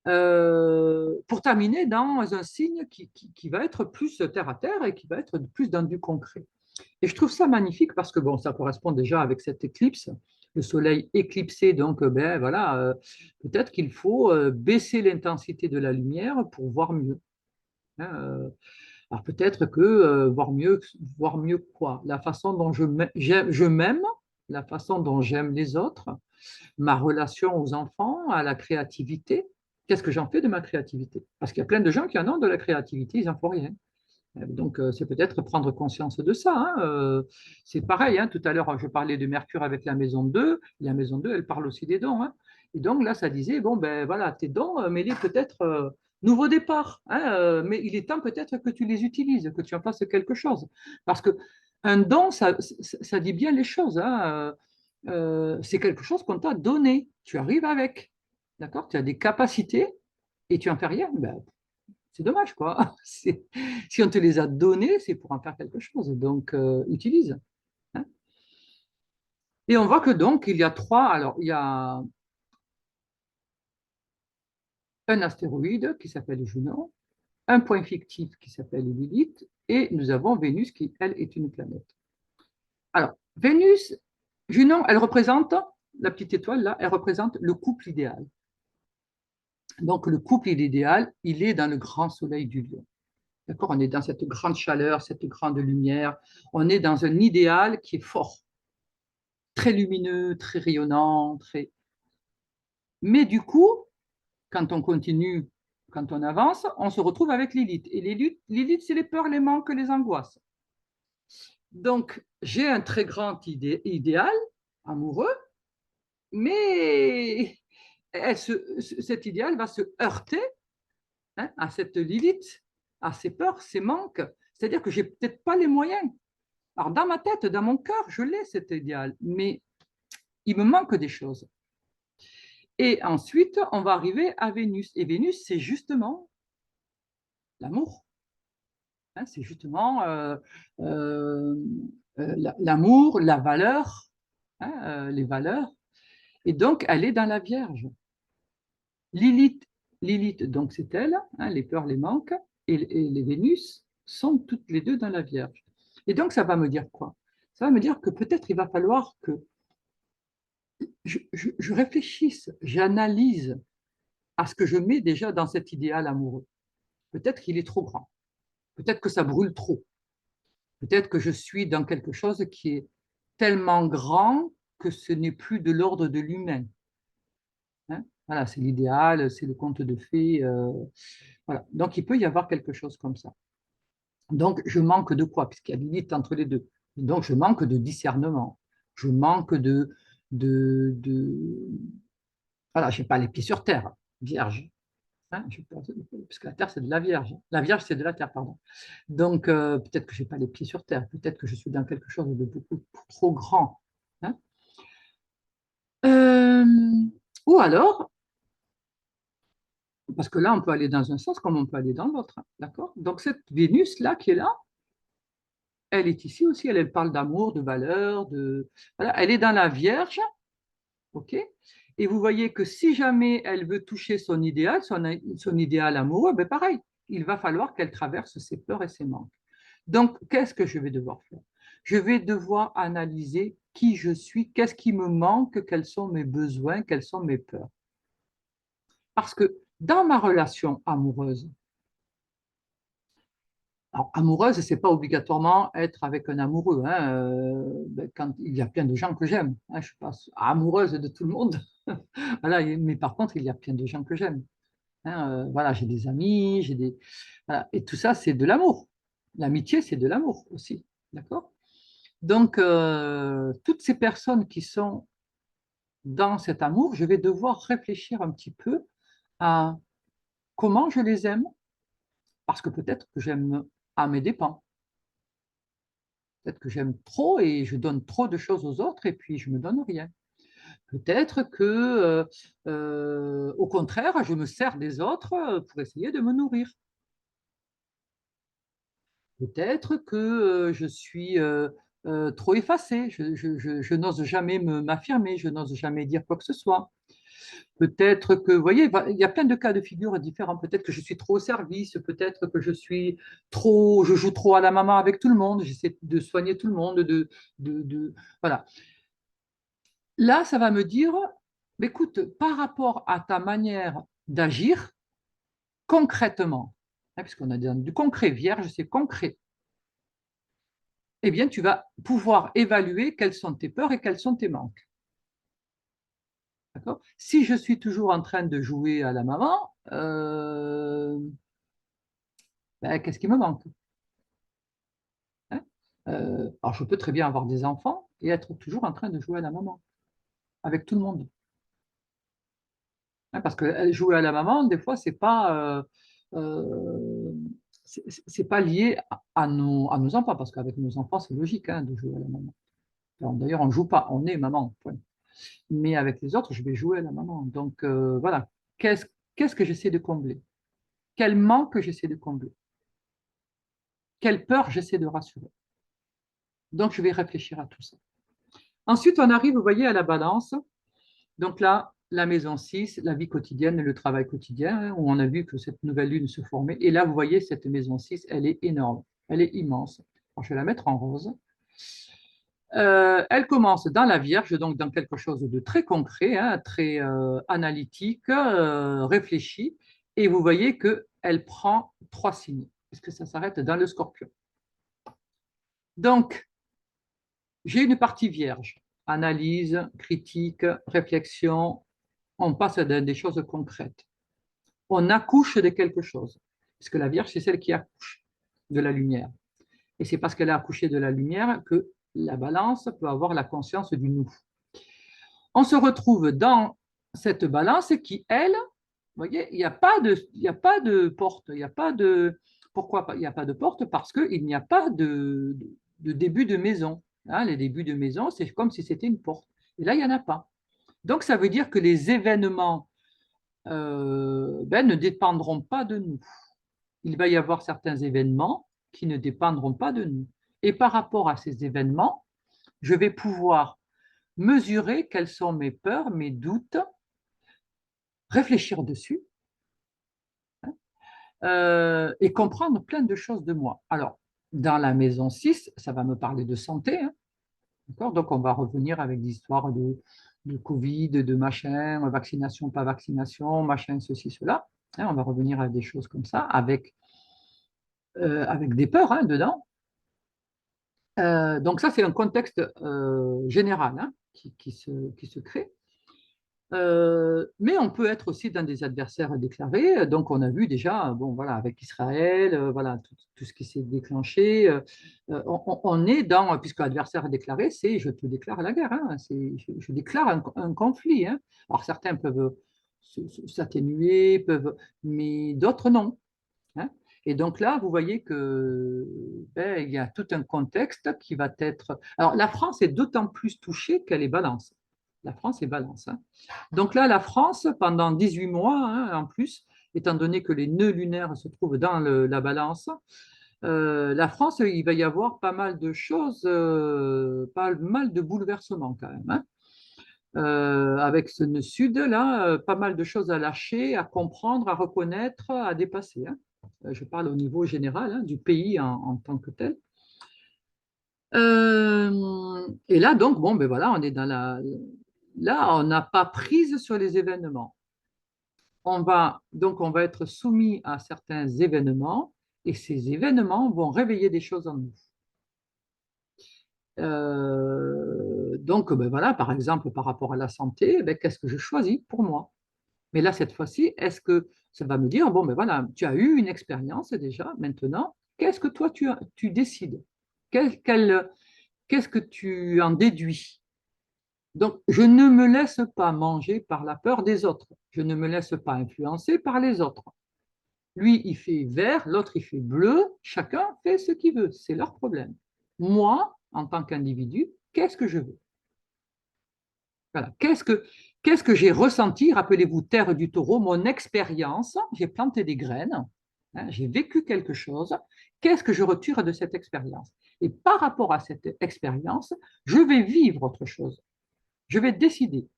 pour terminer dans un signe qui va être plus terre à terre et qui va être plus dans du concret. Et je trouve ça magnifique parce que bon, ça correspond déjà avec cette éclipse, le soleil éclipsé, donc ben voilà, peut-être qu'il faut baisser l'intensité de la lumière pour voir mieux, hein. Alors peut-être que voir mieux quoi? La façon dont je m'aime, la façon dont j'aime les autres, ma relation aux enfants, à la créativité. Qu'est-ce que j'en fais de ma créativité? Parce qu'il y a plein de gens qui en ont de la créativité, ils n'en font rien. Donc, c'est peut-être prendre conscience de ça, hein. C'est pareil, hein, tout à l'heure, je parlais de Mercure avec la maison 2. La maison 2, elle parle aussi des dons, hein. Et donc, là, ça disait, bon, ben voilà, tes dons, mets-les peut-être nouveau départ, hein, mais il est temps peut-être que tu les utilises, que tu en fasses quelque chose. Parce que un don, ça dit bien les choses, hein. C'est quelque chose qu'on t'a donné. Tu arrives avec. D'accord? Tu as des capacités et tu en fais rien. Ben, c'est dommage, quoi. Si on te les a donnés, c'est pour en faire quelque chose. Donc, utilise, hein. Et on voit que donc, il y a trois. Alors, il y a un astéroïde qui s'appelle Junon, un point fictif qui s'appelle Lilith, et nous avons Vénus qui, elle, est une planète. Alors, Vénus, Junon, elle représente, la petite étoile là, elle représente le couple idéal. Donc, le couple idéal, il est dans le grand soleil du lion. D'accord? On est dans cette grande chaleur, cette grande lumière. On est dans un idéal qui est fort, très lumineux, très rayonnant, très... Mais du coup, quand on continue, quand on avance, on se retrouve avec Lilith. Et Lilith, c'est les peurs, les manques, les angoisses. Donc, j'ai un très grand idéal amoureux, mais cet idéal va se heurter, hein, à cette Lilith, à ses peurs, ses manques. C'est-à-dire que je n'ai peut-être pas les moyens. Alors, dans ma tête, dans mon cœur, je l'ai cet idéal, mais il me manque des choses. Et ensuite, on va arriver à Vénus. Et Vénus, c'est justement l'amour. Hein, c'est justement euh, l'amour, la valeur, hein, les valeurs. Et donc, elle est dans la Vierge. Lilith, Lilith donc c'est elle, hein, les peurs, les manques, et les Vénus sont toutes les deux dans la Vierge. Et donc, ça va me dire quoi? Ça va me dire que peut-être il va falloir que je réfléchisse, j'analyse à ce que je mets déjà dans cet idéal amoureux. Peut-être qu'il est trop grand, peut-être que ça brûle trop, peut-être que je suis dans quelque chose qui est tellement grand que ce n'est plus de l'ordre de l'humain. Hein, voilà, c'est l'idéal, c'est le conte de fées. Voilà. Donc, il peut y avoir quelque chose comme ça. Donc, je manque de quoi? Puisqu'il y a une limite entre les deux. Donc, je manque de discernement. Je manque de... Voilà, je n'ai pas les pieds sur terre, vierge. Hein, parce que la terre, c'est de la vierge. La vierge, c'est de la terre, pardon. Donc, peut-être que je n'ai pas les pieds sur terre. Peut-être que je suis dans quelque chose de beaucoup trop grand. Hein. Euh, ou alors, parce que là, on peut aller dans un sens comme on peut aller dans l'autre. Hein, d'accord? Donc, cette Vénus-là qui est là, elle est ici aussi. Elle parle d'amour, de valeur, de... Voilà, elle est dans la Vierge. OK? Et vous voyez que si jamais elle veut toucher son idéal, son idéal amoureux, ben pareil, il va falloir qu'elle traverse ses peurs et ses manques. Donc, qu'est-ce que je vais devoir faire? Je vais devoir analyser qui je suis, qu'est-ce qui me manque, quels sont mes besoins, quelles sont mes peurs. Parce que dans ma relation amoureuse, alors, amoureuse, c'est pas obligatoirement être avec un amoureux. Hein, quand, il y a plein de gens que j'aime. Hein, je ne suis pas amoureuse de tout le monde. Voilà, mais par contre, il y a plein de gens que j'aime. Hein, voilà, j'ai des amis, j'ai des... Voilà. Et tout ça, c'est de l'amour. L'amitié, c'est de l'amour aussi. D'accord? Donc, toutes ces personnes qui sont dans cet amour, je vais devoir réfléchir un petit peu à comment je les aime, parce que peut-être que j'aime à mes dépens. Peut-être que j'aime trop et je donne trop de choses aux autres et puis je ne me donne rien. Peut-être que, au contraire, je me sers des autres pour essayer de me nourrir. Peut-être que je suis trop effacée, je n'ose jamais m'affirmer, je n'ose jamais dire quoi que ce soit. Peut-être que, vous voyez, il y a plein de cas de figure différents. Peut-être que je suis trop au service, peut-être que je joue trop à la maman avec tout le monde, j'essaie de soigner tout le monde, voilà. Là, ça va me dire, écoute, par rapport à ta manière d'agir, concrètement, hein, puisqu'on a du concret, vierge, c'est concret, eh bien, tu vas pouvoir évaluer quelles sont tes peurs et quels sont tes manques. D'accord? Si je suis toujours en train de jouer à la maman, ben, qu'est-ce qui me manque? Hein. Alors, je peux très bien avoir des enfants et être toujours en train de jouer à la maman, avec tout le monde. Hein, parce que jouer à la maman, des fois, euh, c'est pas lié à nos enfants, parce qu'avec nos enfants, c'est logique hein, de jouer à la maman. D'ailleurs, on ne joue pas, on est maman. Point. Mais avec les autres, je vais jouer à la maman. Donc voilà, qu'est-ce qu'est-ce que j'essaie de combler? Quel manque j'essaie de combler? Quelle peur j'essaie de rassurer? Donc je vais réfléchir à tout ça. Ensuite, on arrive, vous voyez, à la balance. Donc là, la maison 6, la vie quotidienne, le travail quotidien, hein, où on a vu que cette nouvelle lune se formait. Et là, vous voyez, cette maison 6, elle est énorme, elle est immense. Alors, je vais la mettre en rose. Elle commence dans la Vierge, donc dans quelque chose de très concret, hein, très analytique, réfléchi. Et vous voyez qu'elle prend 3 signes, puisque ça s'arrête dans le Scorpion. Donc, j'ai une partie Vierge. analyse, critique, réflexion, on passe à des choses concrètes. On accouche de quelque chose, parce que la Vierge, c'est celle qui accouche de la lumière. Et c'est parce qu'elle a accouché de la lumière que la balance peut avoir la conscience du nous. On se retrouve dans cette balance qui, elle, vous voyez, il n'y a pas de porte, il n'y a pas de... Pourquoi il n'y a pas de porte? Parce qu'il n'y a pas de début de maison. Hein, les débuts de maison, c'est comme si c'était une porte. Et là, il n'y en a pas. Donc, ça veut dire que les événements ne dépendront pas de nous. Il va y avoir certains événements qui ne dépendront pas de nous. Et par rapport à ces événements, je vais pouvoir mesurer quelles sont mes peurs, mes doutes, réfléchir dessus et comprendre plein de choses de moi. Alors, dans la maison 6, ça va me parler de santé. Hein, d'accord. Donc, on va revenir avec des histoires de Covid, de machin, vaccination, pas vaccination, machin, ceci, cela. Hein, on va revenir à des choses comme ça, avec des peurs hein, dedans. Donc ça, c'est un contexte général hein, qui se crée. Mais on peut être aussi dans des adversaires déclarés. Donc, on a vu déjà, bon, voilà, avec Israël, voilà, tout ce qui s'est déclenché. On est dans, puisque adversaire déclaré, c'est je te déclare la guerre, hein, je déclare un conflit. Hein. Alors, certains peuvent s'atténuer, mais d'autres non. Hein. Et donc là, vous voyez que il y a tout un contexte qui va être. Alors, la France est d'autant plus touchée qu'elle est balance. La France est balance. Hein. Donc là, la France, pendant 18 mois, hein, en plus, étant donné que les nœuds lunaires se trouvent dans la balance, la France, il va y avoir pas mal de choses, pas mal de bouleversements quand même. Hein. Avec ce nœud sud, là, pas mal de choses à lâcher, à comprendre, à reconnaître, à dépasser. Hein. Je parle au niveau général hein, du pays en tant que tel. Et là, donc, bon, ben voilà, on est dans la. Là, on n'a pas prise sur les événements. Donc, on va être soumis à certains événements et ces événements vont réveiller des choses en nous. Donc, ben voilà, par exemple, par rapport à la santé, ben, qu'est-ce que je choisis pour moi? Mais là, cette fois-ci, est-ce que ça va me dire, bon, ben voilà, tu as eu une expérience déjà, maintenant, qu'est-ce que toi tu décides? Qu'est-ce que tu en déduis? Donc, je ne me laisse pas manger par la peur des autres. Je ne me laisse pas influencer par les autres. Lui, il fait vert, l'autre, il fait bleu. Chacun fait ce qu'il veut. C'est leur problème. Moi, en tant qu'individu, qu'est-ce que je veux? Voilà. Qu'est-ce que j'ai ressenti? Rappelez-vous, Terre du Taureau, mon expérience. J'ai planté des graines. Hein, j'ai vécu quelque chose. Qu'est-ce que je retire de cette expérience? Et par rapport à cette expérience, je vais vivre autre chose. Je vais décider.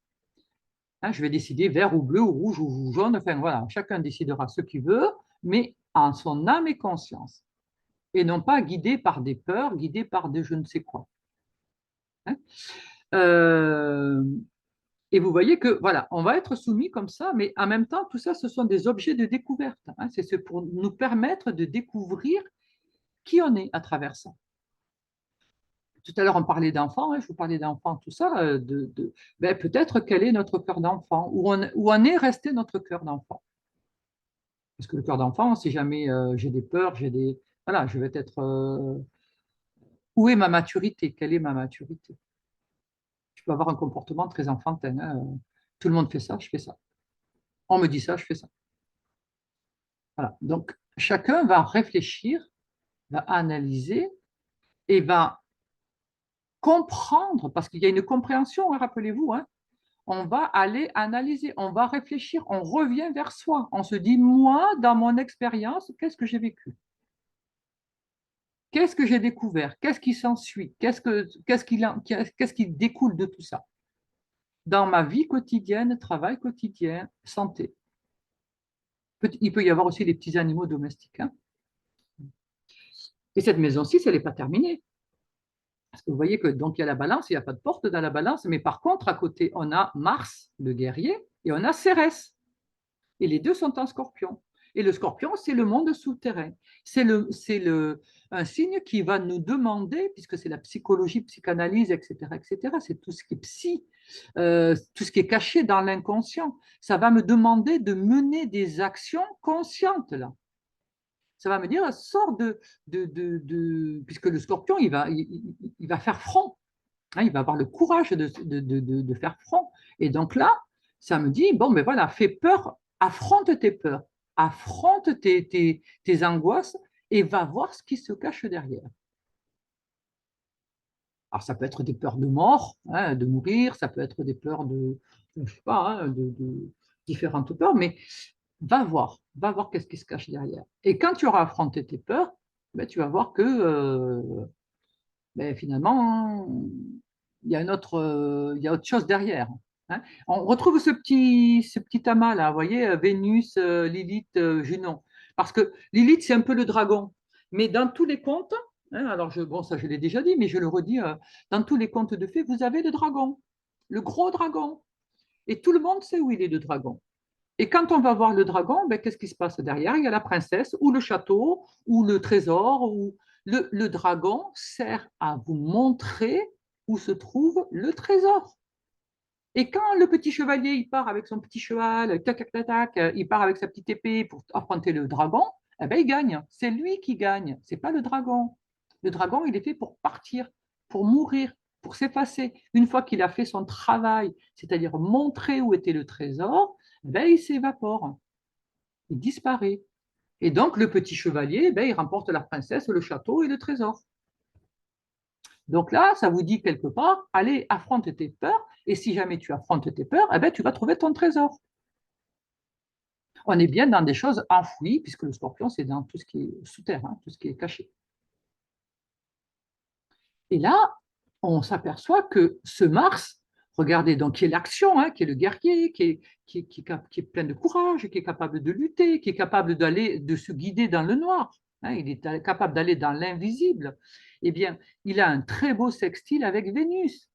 Hein, je vais décider vert ou bleu ou rouge ou jaune. Enfin, voilà, chacun décidera ce qu'il veut, mais en son âme et conscience. Et non pas guidé par des peurs, guidé par des je ne sais quoi. Hein. Euh, et vous voyez que, voilà, on va être soumis comme ça, mais en même temps, tout ça, ce sont des objets de découverte. Hein. C'est pour nous permettre de découvrir qui on est à travers ça. Tout à l'heure, on parlait d'enfants, hein, je vous parlais d'enfants, tout ça, ben, peut-être quel est notre cœur d'enfant, où on est resté notre cœur d'enfant. Parce que le cœur d'enfant, si jamais j'ai des peurs, voilà, je vais être. Où est ma maturité? Quelle est ma maturité? Je peux avoir un comportement très enfantin. Hein. Tout le monde fait ça, je fais ça. On me dit ça, je fais ça. Voilà. Donc, chacun va réfléchir, va analyser et va comprendre, parce qu'il y a une compréhension, hein, rappelez-vous, hein. On va aller analyser, on va réfléchir, on revient vers soi. On se dit, moi, dans mon expérience, qu'est-ce que j'ai vécu? Qu'est-ce que j'ai découvert? Qu'est-ce qui s'ensuit? Qu'est-ce qui découle de tout ça? Dans ma vie quotidienne, travail quotidien, santé. Il peut y avoir aussi les petits animaux domestiques. Hein. Et cette maison-ci, elle n'est pas terminée. Parce que vous voyez que donc il y a la balance, il n'y a pas de porte dans la balance, mais par contre, à côté, on a Mars, le guerrier, et on a Cérès. Et les deux sont en scorpion. Et le scorpion, c'est le monde souterrain. Un signe qui va nous demander, puisque c'est la psychologie, psychanalyse, etc., c'est tout ce qui est psy, tout ce qui est caché dans l'inconscient. Ça va me demander de mener des actions conscientes, là. Ça va me dire, sors puisque le scorpion, il va faire front. Hein, il va avoir le courage de faire front. Et donc là, ça me dit, bon, ben voilà, fais peur, affronte tes peurs, affronte tes angoisses et va voir ce qui se cache derrière. Alors, ça peut être des peurs de mort, hein, de mourir, ça peut être des peurs je sais pas, hein, différentes peurs, mais va voir qu'est-ce qui se cache derrière. Et quand tu auras affronté tes peurs, ben, tu vas voir que mais finalement, il y a autre chose derrière. Hein. On retrouve ce petit amas là, vous voyez, Vénus, Lilith, Junon. Parce que Lilith, c'est un peu le dragon. Mais dans tous les contes, hein, alors bon, ça je l'ai déjà dit, mais je le redis, dans tous les contes de fées, vous avez le dragon, le gros dragon. Et tout le monde sait où il est le dragon. Et quand on va voir le dragon, ben, qu'est-ce qui se passe derrière? Il y a la princesse, ou le château, ou le trésor. Ou le dragon sert à vous montrer où se trouve le trésor. Et quand le petit chevalier il part avec son petit cheval, tac, tac, tac, tac, il part avec sa petite épée pour affronter le dragon, eh ben, il gagne. C'est lui qui gagne, c'est pas le dragon. Le dragon, il est fait pour partir, pour mourir, pour s'effacer. Une fois qu'il a fait son travail, c'est-à-dire montrer où était le trésor, eh ben, il s'évapore, il disparaît. Et donc, le petit chevalier, eh ben, il remporte la princesse, le château et le trésor. Donc là, ça vous dit quelque part, allez, affronte tes peurs, et si jamais tu affrontes tes peurs, eh ben, tu vas trouver ton trésor. On est bien dans des choses enfouies, puisque le scorpion, c'est dans tout ce qui est souterrain, tout ce qui est caché. Et là, on s'aperçoit que ce Mars, regardez, donc qui est l'action, hein, qui est le guerrier, qui est plein de courage, qui est capable de lutter, qui est capable de se guider dans le noir, hein, il est capable d'aller dans l'invisible. Eh bien, il a un très beau sextile avec Vénus.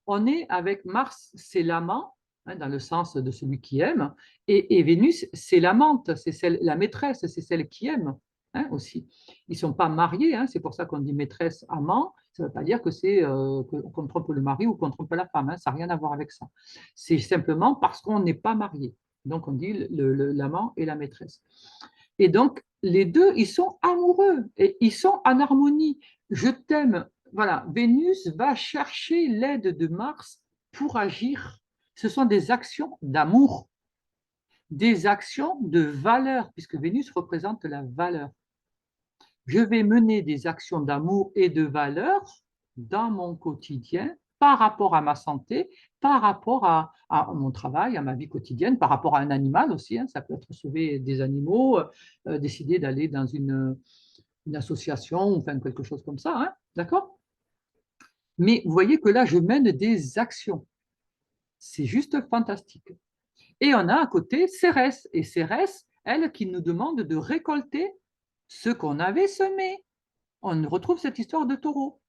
On est avec Mars, c'est l'amant, hein, dans le sens de celui qui aime, et Vénus, c'est l'amante, c'est la maîtresse, c'est celle qui aime, hein, aussi. Ils ne sont pas mariés, hein, c'est pour ça qu'on dit maîtresse, amant. Ça ne veut pas dire que c'est qu'on trompe le mari ou qu'on trompe la femme, hein, ça n'a rien à voir avec ça. C'est simplement parce qu'on n'est pas marié. Donc on dit l'amant et la maîtresse. Et donc les deux, ils sont amoureux et ils sont en harmonie. Je t'aime. Voilà, Vénus va chercher l'aide de Mars pour agir. Ce sont des actions d'amour, des actions de valeur, puisque Vénus représente la valeur. Je vais mener des actions d'amour et de valeur dans mon quotidien par rapport à ma santé, par rapport à mon travail, à ma vie quotidienne, par rapport à un animal aussi. Hein, ça peut être sauver des animaux, décider d'aller dans une association ou enfin quelque chose comme ça. Hein, d'accord? Mais vous voyez que là, je mène des actions. C'est juste fantastique. Et on a à côté Cérès. Et Cérès, elle, qui nous demande de récolter ce qu'on avait semé. On retrouve cette histoire de taureau.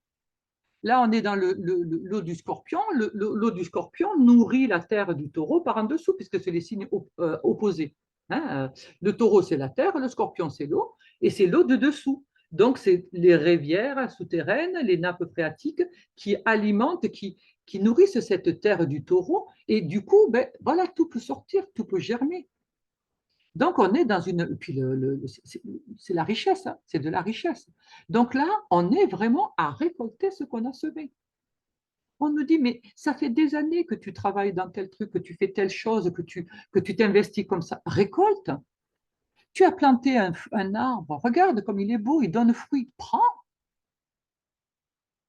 Là, on est dans l'eau du scorpion. L'eau du scorpion nourrit la terre du taureau par en dessous, puisque c'est les signes opposés. Hein, le taureau, c'est la terre, le scorpion, c'est l'eau, et c'est l'eau de dessous. Donc, c'est les rivières souterraines, les nappes phréatiques qui alimentent, qui nourrissent cette terre du taureau. Et du coup, ben, voilà, tout peut sortir, tout peut germer. Donc, on est dans une. Puis, c'est la richesse, hein, c'est de la richesse. Donc là, on est vraiment à récolter ce qu'on a semé. On nous dit, mais ça fait des années que tu travailles dans tel truc, que tu fais telle chose, que tu t'investis comme ça. Récolte. Tu as planté un arbre, regarde comme il est beau, il donne fruit. Prends.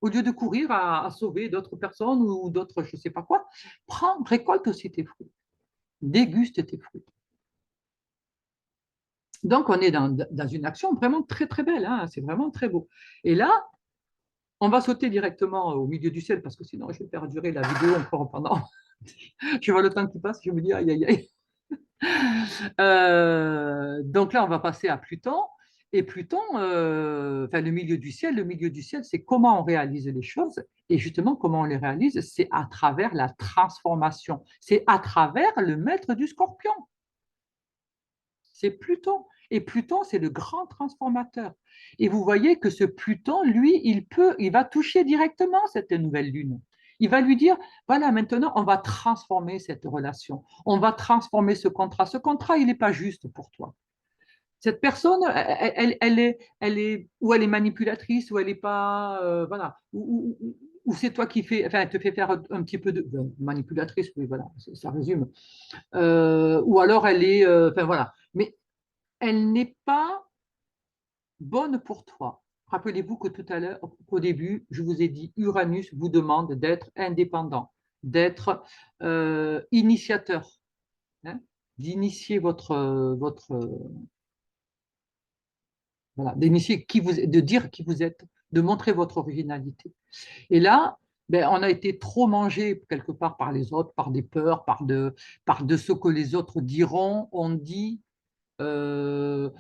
Au lieu de courir à sauver d'autres personnes ou d'autres, je ne sais pas quoi, prends, récolte aussi tes fruits. Déguste tes fruits. Donc, on est dans une action vraiment très, très belle. Hein, c'est vraiment très beau. Et là, on va sauter directement au milieu du ciel parce que sinon, je vais faire durer la vidéo encore pendant. Je vois le temps qui passe, je me dis aïe, aïe, aïe. Donc là, on va passer à Pluton. Et Pluton, enfin, le milieu du ciel, c'est comment on réalise les choses. Et justement, comment on les réalise, c'est à travers la transformation. C'est à travers le maître du scorpion. c'est Pluton. Et Pluton, c'est le grand transformateur. Et vous voyez que ce Pluton, lui, il va toucher directement cette nouvelle lune. Il va lui dire, voilà, maintenant, on va transformer cette relation. On va transformer ce contrat. Ce contrat, il n'est pas juste pour toi. Cette personne, ou elle est manipulatrice, ou elle n'est pas, voilà, ou c'est toi qui fais, enfin, elle te fait faire un petit peu de manipulatrice, oui, voilà, ça résume. Ou alors elle est, enfin voilà, mais elle n'est pas bonne pour toi. Rappelez-vous que tout à l'heure, au début, je vous ai dit, Uranus vous demande d'être indépendant, d'être initiateur, hein, d'initier voilà, d'initier de dire qui vous êtes, de montrer votre originalité. Et là, ben, on a été trop mangé quelque part par les autres, par des peurs, par de ce que les autres diront, on dit. Euh,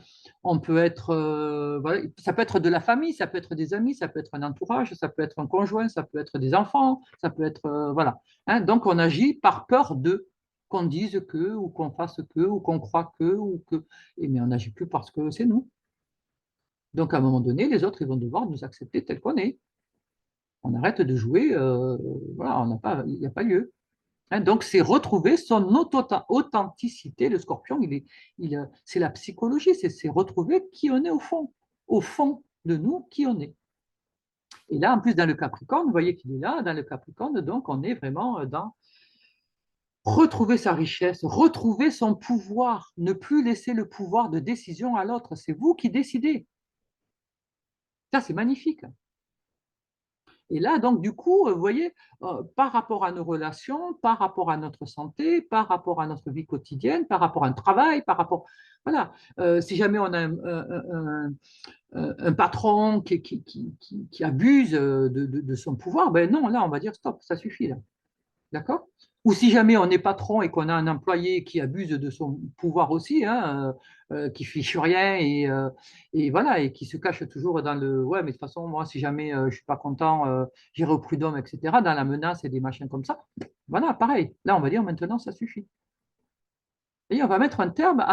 on peut être, voilà, ça peut être de la famille, ça peut être des amis, ça peut être un entourage, ça peut être un conjoint, ça peut être des enfants, ça peut être, voilà. Hein, donc on agit par peur de qu'on dise que, ou qu'on fasse que, ou qu'on croit que, ou que, et mais on n'agit plus parce que c'est nous. Donc, à un moment donné, les autres, ils vont devoir nous accepter tel qu'on est. On arrête de jouer, voilà, il n'y a pas lieu. Hein, donc, c'est retrouver son authenticité. Le scorpion, c'est la psychologie, c'est retrouver qui on est au fond de nous, qui on est. Et là, en plus, dans le Capricorne, vous voyez qu'il est là, dans le Capricorne, donc on est vraiment dans retrouver sa richesse, retrouver son pouvoir, ne plus laisser le pouvoir de décision à l'autre. C'est vous qui décidez. Ça, c'est magnifique. Et là, donc, du coup, vous voyez, par rapport à nos relations, par rapport à notre santé, par rapport à notre vie quotidienne, par rapport à un travail, par rapport. Voilà. Si jamais on a un patron qui abuse de son pouvoir, ben non, là, on va dire stop, ça suffit, là. D'accord? Ou si jamais on est patron et qu'on a un employé qui abuse de son pouvoir aussi, hein, qui fiche rien et voilà, et qui se cache toujours dans le ouais, mais de toute façon, moi, si jamais je suis pas content, j'irai au prud'homme, etc., dans la menace et des machins comme ça. Voilà, pareil. Là, on va dire maintenant, ça suffit. Et on va mettre un terme à ben,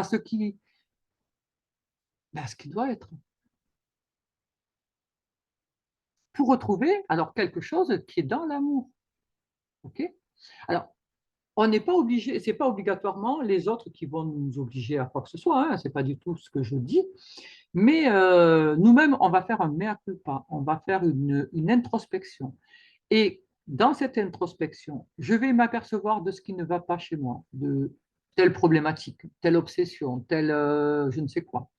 à ce qui doit être. Pour retrouver alors quelque chose qui est dans l'amour. OK? Alors, on n'est pas obligé, c'est pas obligatoirement les autres qui vont nous obliger à quoi que ce soit, hein, c'est pas du tout ce que je dis, mais nous-mêmes, on va faire un mea culpa, on va faire une introspection. Et dans cette introspection, je vais m'apercevoir de ce qui ne va pas chez moi, de telle problématique, telle obsession, telle je ne sais quoi.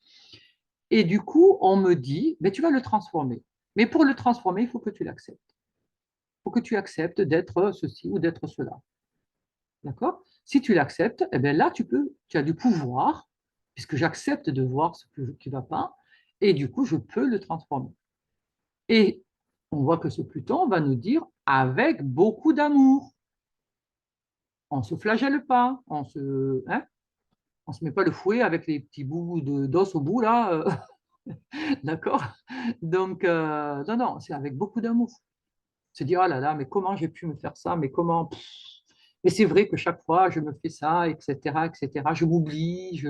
Et du coup, on me dit, mais tu vas le transformer. Mais pour le transformer, il faut que tu l'acceptes. Il faut que tu acceptes d'être ceci ou d'être cela. D'accord? Si tu l'acceptes, eh bien là, tu as du pouvoir, puisque j'accepte de voir qui ne va pas, et du coup, je peux le transformer. Et on voit que ce Pluton va nous dire avec beaucoup d'amour. On ne se flagelle pas, on se met pas le fouet avec les petits bouts d'os au bout, là. D'accord? Donc, non, non, c'est avec beaucoup d'amour. Se dire, ah là là, mais comment j'ai pu me faire ça, mais comment. Et c'est vrai que chaque fois, je me fais ça, etc., etc. Je m'oublie,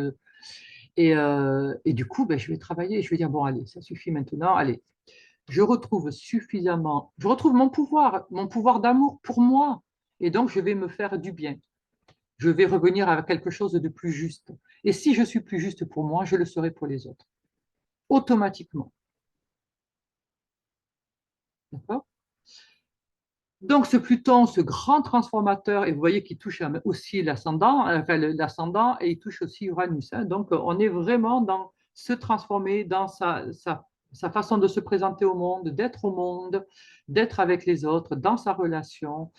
et du coup, ben, je vais travailler. Je vais dire, bon, allez, ça suffit maintenant. Allez, je retrouve mon pouvoir d'amour pour moi. Et donc, je vais me faire du bien. Je vais revenir à quelque chose de plus juste. Et si je suis plus juste pour moi, je le serai pour les autres. Automatiquement. D'accord? Donc, ce Pluton, ce grand transformateur, et vous voyez qu'il touche aussi l'ascendant, enfin, l'ascendant, et il touche aussi Uranus. Hein. Donc, on est vraiment dans se transformer, dans sa façon de se présenter au monde, d'être avec les autres, dans sa relation,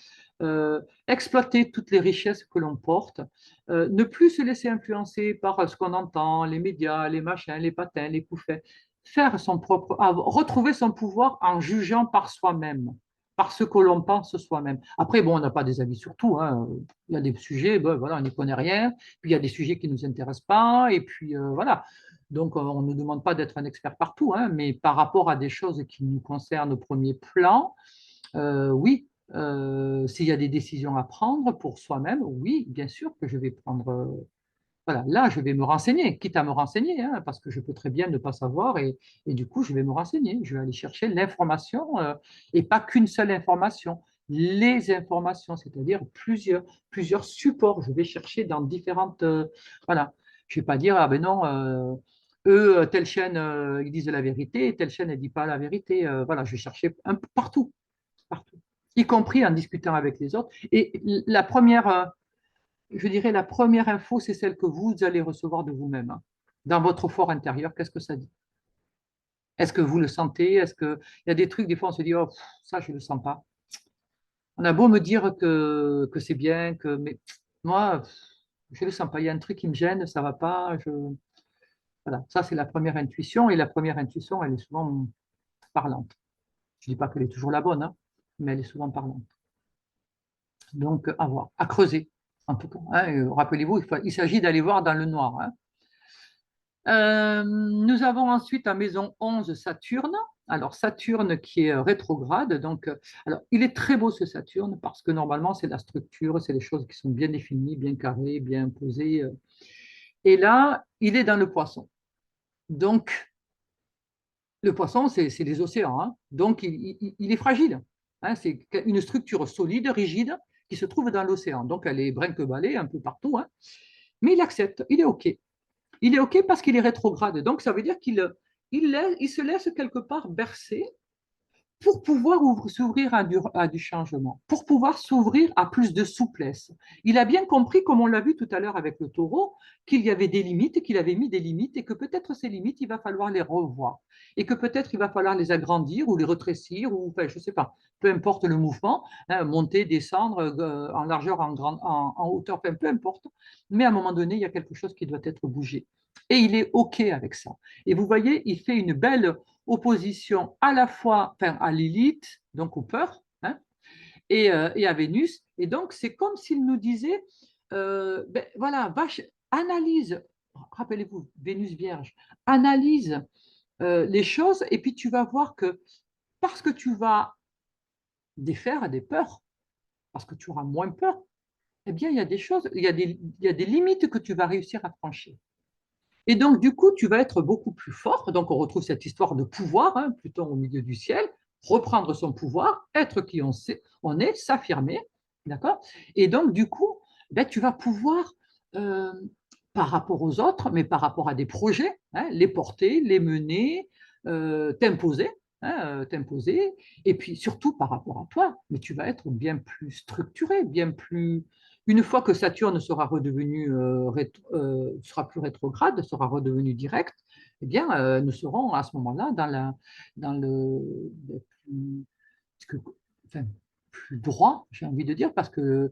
exploiter toutes les richesses que l'on porte, ne plus se laisser influencer par ce qu'on entend, les médias, les machins, les patins, les coups faits, retrouver son pouvoir en jugeant par soi-même par ce que l'on pense soi-même. Après, bon, on n'a pas des avis sur tout. Hein. Il y a des sujets, ben, voilà, on n'y connaît rien. Puis il y a des sujets qui ne nous intéressent pas. Et puis voilà. Donc, on ne nous demande pas d'être un expert partout. Hein, mais par rapport à des choses qui nous concernent au premier plan, oui, s'il y a des décisions à prendre pour soi-même, oui, bien sûr que je vais prendre. Voilà, là, je vais me renseigner, quitte à me renseigner, hein, parce que je peux très bien ne pas savoir et du coup, je vais me renseigner. Je vais aller chercher l'information et pas qu'une seule information, les informations, c'est-à-dire plusieurs supports. Je vais chercher dans différentes. Voilà. Je ne vais pas dire, ah ben non, eux, telle chaîne, ils disent la vérité, telle chaîne, elle ne dit pas la vérité. Voilà, je vais chercher un peu partout, partout, y compris en discutant avec les autres. Et la première. Je dirais la première info, c'est celle que vous allez recevoir de vous-même, hein. Dans votre fort intérieur, qu'est-ce que ça dit? Est-ce que vous le sentez? Est-ce que il y a des trucs, des fois, on se dit, oh, ça, je ne le sens pas. On a beau me dire que c'est bien, mais moi, je ne le sens pas. Il y a un truc qui me gêne, ça ne va pas. Voilà. Ça, c'est la première intuition. Et la première intuition, elle est souvent parlante. Je ne dis pas qu'elle est toujours la bonne, hein, mais elle est souvent parlante. Donc, à voir, à creuser, en tout cas, hein. Rappelez-vous, il s'agit d'aller voir dans le noir, hein. Nous avons ensuite à maison 11 Saturne. Alors Saturne qui est rétrograde. Donc, alors, il est très beau ce Saturne parce que normalement c'est la structure, c'est les choses qui sont bien définies, bien carrées, bien posées. Et là, il est dans le poisson. Donc, le poisson, c'est les océans, hein. Donc, il est fragile, hein. C'est une structure solide, rigide, qui se trouve dans l'océan. Donc, elle est brinque-ballée un peu partout, hein. Mais il accepte, il est OK. Il est OK parce qu'il est rétrograde. Donc, ça veut dire il se laisse quelque part bercer pour pouvoir s'ouvrir à du changement, pour pouvoir s'ouvrir à plus de souplesse. Il a bien compris, comme on l'a vu tout à l'heure avec le taureau, qu'il y avait des limites, qu'il avait mis des limites et que peut-être ces limites, il va falloir les revoir et que peut-être il va falloir les agrandir ou les retrécir ou, enfin, je ne sais pas, peu importe le mouvement, hein, monter, descendre en largeur, en hauteur, enfin, peu importe. Mais à un moment donné, il y a quelque chose qui doit être bougé. Et il est OK avec ça. Et vous voyez, il fait une belle opposition à la fois enfin, à Lilith, donc aux peurs, hein, et à Vénus. Et donc, c'est comme s'il nous disait, ben, voilà, analyse, rappelez-vous, Vénus Vierge, analyse les choses et puis tu vas voir que parce que tu vas défaire des peurs, parce que tu auras moins peur, eh bien, il y a des choses, il y a des limites que tu vas réussir à franchir. Et donc, du coup, tu vas être beaucoup plus fort. Donc, on retrouve cette histoire de pouvoir, hein, Pluton au milieu du ciel, reprendre son pouvoir, être qui on est, s'affirmer. D'accord? Et donc, du coup, ben, tu vas pouvoir, euh, par rapport aux autres, mais par rapport à des projets, hein, les porter, les mener, t'imposer, hein, t'imposer. Et puis, surtout par rapport à toi, mais tu vas être bien plus structuré, bien plus une fois que Saturne sera redevenu sera plus rétrograde, sera redevenu direct, eh bien, nous serons à ce moment-là dans le plus, enfin, plus droit, j'ai envie de dire, parce que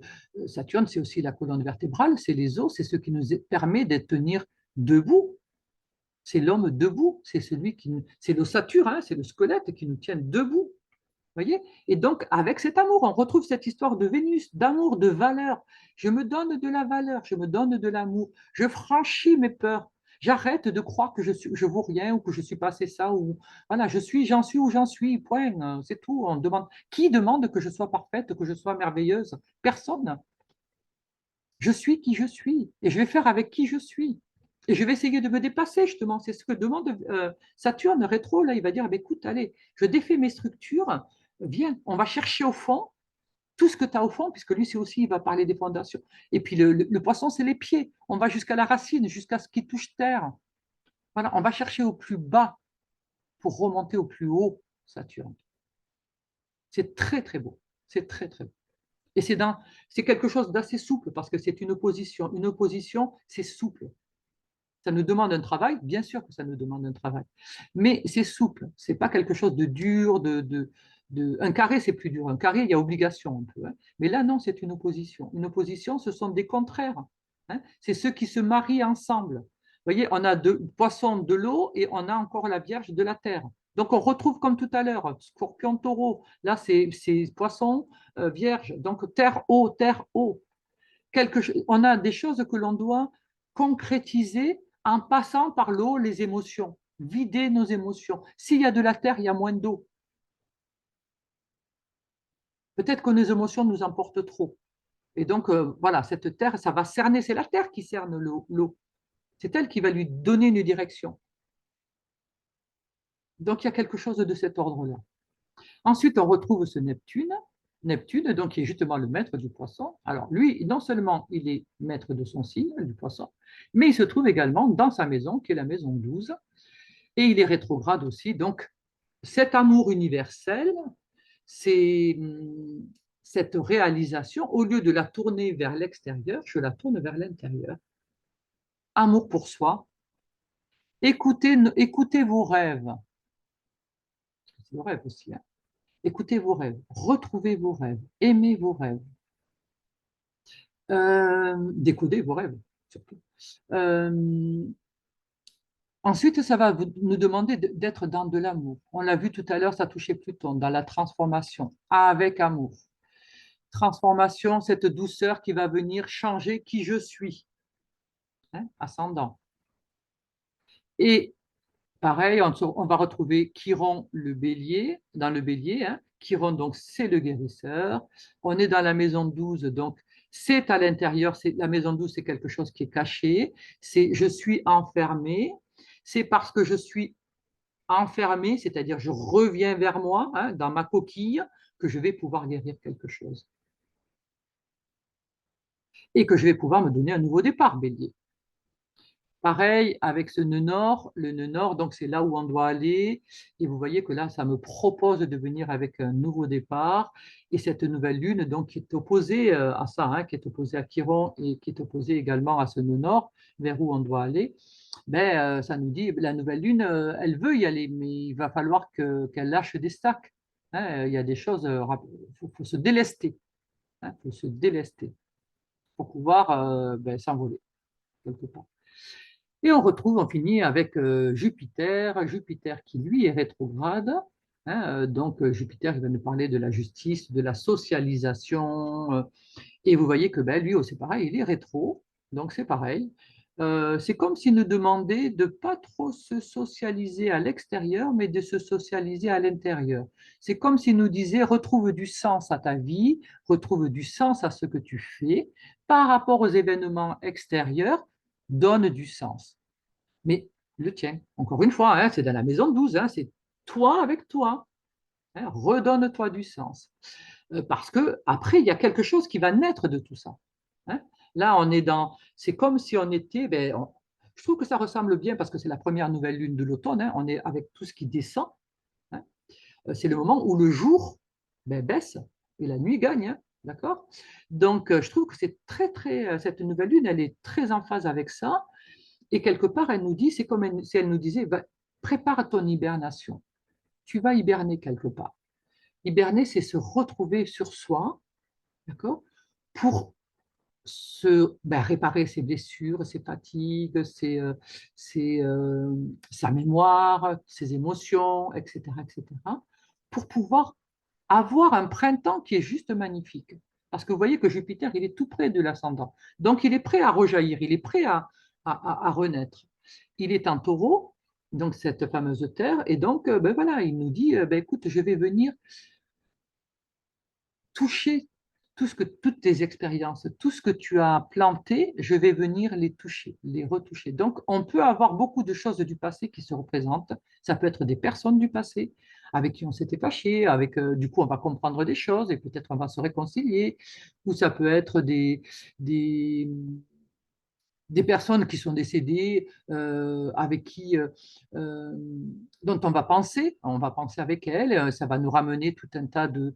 Saturne, c'est aussi la colonne vertébrale, c'est les os, c'est ce qui nous permet de tenir debout. C'est l'homme debout, c'est celui c'est l'ossature, hein, c'est le squelette qui nous tient debout. Voyez. Et donc, avec cet amour, on retrouve cette histoire de Vénus, d'amour, de valeur. Je me donne de la valeur, je me donne de l'amour, je franchis mes peurs. J'arrête de croire que je vaux rien ou que je suis passé ça ou voilà, j'en suis où j'en suis. Point. C'est tout. On demande. Qui demande que je sois parfaite, que je sois merveilleuse? Personne. Je suis qui je suis et je vais faire avec qui je suis. Et je vais essayer de me dépasser, justement. C'est ce que demande Saturne rétro. Là, il va dire, bah, écoute, allez, je défais mes structures, viens, on va chercher au fond tout ce que tu as au fond, puisque lui, c'est aussi, il va parler des fondations. Et puis le poisson, c'est les pieds. On va jusqu'à la racine, jusqu'à ce qui touche terre. Voilà, on va chercher au plus bas pour remonter au plus haut, Saturne. C'est très, très beau. C'est très, très beau. Et c'est quelque chose d'assez souple parce que c'est une opposition. Une opposition, c'est souple. Ça nous demande un travail, bien sûr que ça nous demande un travail, mais c'est souple. C'est pas quelque chose de dur. Un carré, c'est plus dur. Un carré, il y a obligation un peu, hein. Mais là, non, c'est une opposition. Une opposition, ce sont des contraires, hein. C'est ceux qui se marient ensemble. Vous voyez, on a deux poissons de l'eau et on a encore la Vierge de la terre. Donc, on retrouve comme tout à l'heure, scorpion, taureau. Là, c'est poisson, vierge. Donc, terre, eau, terre, eau. On a des choses que l'on doit concrétiser en passant par l'eau, les émotions. Vider nos émotions. S'il y a de la terre, il y a moins d'eau. Peut-être que nos émotions nous emportent trop. Et donc, voilà, cette terre, ça va cerner. C'est la terre qui cerne l'eau. C'est elle qui va lui donner une direction. Donc, il y a quelque chose de cet ordre-là. Ensuite, on retrouve ce Neptune, Neptune, donc qui est justement le maître du poisson. Alors, lui, non seulement il est maître de son signe, du poisson, mais il se trouve également dans sa maison, qui est la maison 12, et il est rétrograde aussi. Donc, cet amour universel, c'est cette réalisation, au lieu de la tourner vers l'extérieur, je la tourne vers l'intérieur. Amour pour soi. Écoutez vos rêves. C'est le rêve aussi. Hein. Écoutez vos rêves. Retrouvez vos rêves. Aimez vos rêves. Décodez vos rêves, surtout. Euh, Ensuite, ça va nous demander d'être dans de l'amour. On l'a vu tout à l'heure, ça touchait Pluton, dans la transformation, avec amour. Transformation, cette douceur qui va venir changer qui je suis, hein, ascendant. Et pareil, on va retrouver Chiron, le bélier, dans le bélier. Hein. Chiron, donc, c'est le guérisseur. On est dans la maison 12, donc, c'est à l'intérieur. La maison 12, c'est quelque chose qui est caché. C'est je suis enfermé. C'est parce que je suis enfermé, c'est-à-dire je reviens vers moi, hein, dans ma coquille, que je vais pouvoir guérir quelque chose. Et que je vais pouvoir me donner un nouveau départ, bélier. Pareil avec ce nœud nord, le nœud nord, donc c'est là où on doit aller. Et vous voyez que là, ça me propose de venir avec un nouveau départ. Et cette nouvelle lune, donc, qui est opposée à ça, hein, qui est opposée à Chiron et qui est opposée également à ce nœud nord, vers où on doit aller, ben, ça nous dit, la nouvelle lune, elle veut y aller, mais il va falloir qu'elle lâche des stacks. Hein. Il y a des choses, faut se délester. Il faut se délester pour pouvoir ben, s'envoler quelque part. Et on finit avec Jupiter, Jupiter qui lui est rétrograde. Hein, donc Jupiter, il va nous parler de la justice, de la socialisation. Et vous voyez que ben, lui, c'est pareil, il est rétro. Donc c'est pareil. C'est comme s'il nous demandait de ne pas trop se socialiser à l'extérieur, mais de se socialiser à l'intérieur. C'est comme s'il nous disait, retrouve du sens à ta vie, retrouve du sens à ce que tu fais, par rapport aux événements extérieurs, donne du sens. Mais le tien, encore une fois, hein, c'est dans la maison 12, hein, c'est toi avec toi. Hein, redonne-toi du sens. Parce que après, il y a quelque chose qui va naître de tout ça. Hein. Là, on est dans. C'est comme si on était. Ben, je trouve que ça ressemble bien parce que c'est la première nouvelle lune de l'automne. Hein, on est avec tout ce qui descend. Hein. C'est le moment où le jour ben, baisse et la nuit gagne. Hein, d'accord. Donc, je trouve que c'est très, très. Cette nouvelle lune, elle est très en phase avec ça. Et quelque part, elle nous dit, c'est comme si elle nous disait, bah, prépare ton hibernation. Tu vas hiberner quelque part. Hiberner, c'est se retrouver sur soi, d'accord, pour réparer ses blessures, ses fatigues, sa mémoire, ses émotions, etc., etc., pour pouvoir avoir un printemps qui est juste magnifique. Parce que vous voyez que Jupiter, il est tout près de l'ascendant. Donc, il est prêt à rejaillir, il est prêt à renaître. Il est en taureau, donc cette fameuse terre, et donc, ben voilà, il nous dit, ben écoute, je vais venir toucher toutes tes expériences, tout ce que tu as planté, je vais venir les toucher, les retoucher. Donc, on peut avoir beaucoup de choses du passé qui se représentent. Ça peut être des personnes du passé avec qui on s'était fâché, avec, du coup, on va comprendre des choses et peut-être on va se réconcilier. Ou ça peut être des, des personnes qui sont décédées, avec qui, dont on va penser avec elles, ça va nous ramener tout un tas de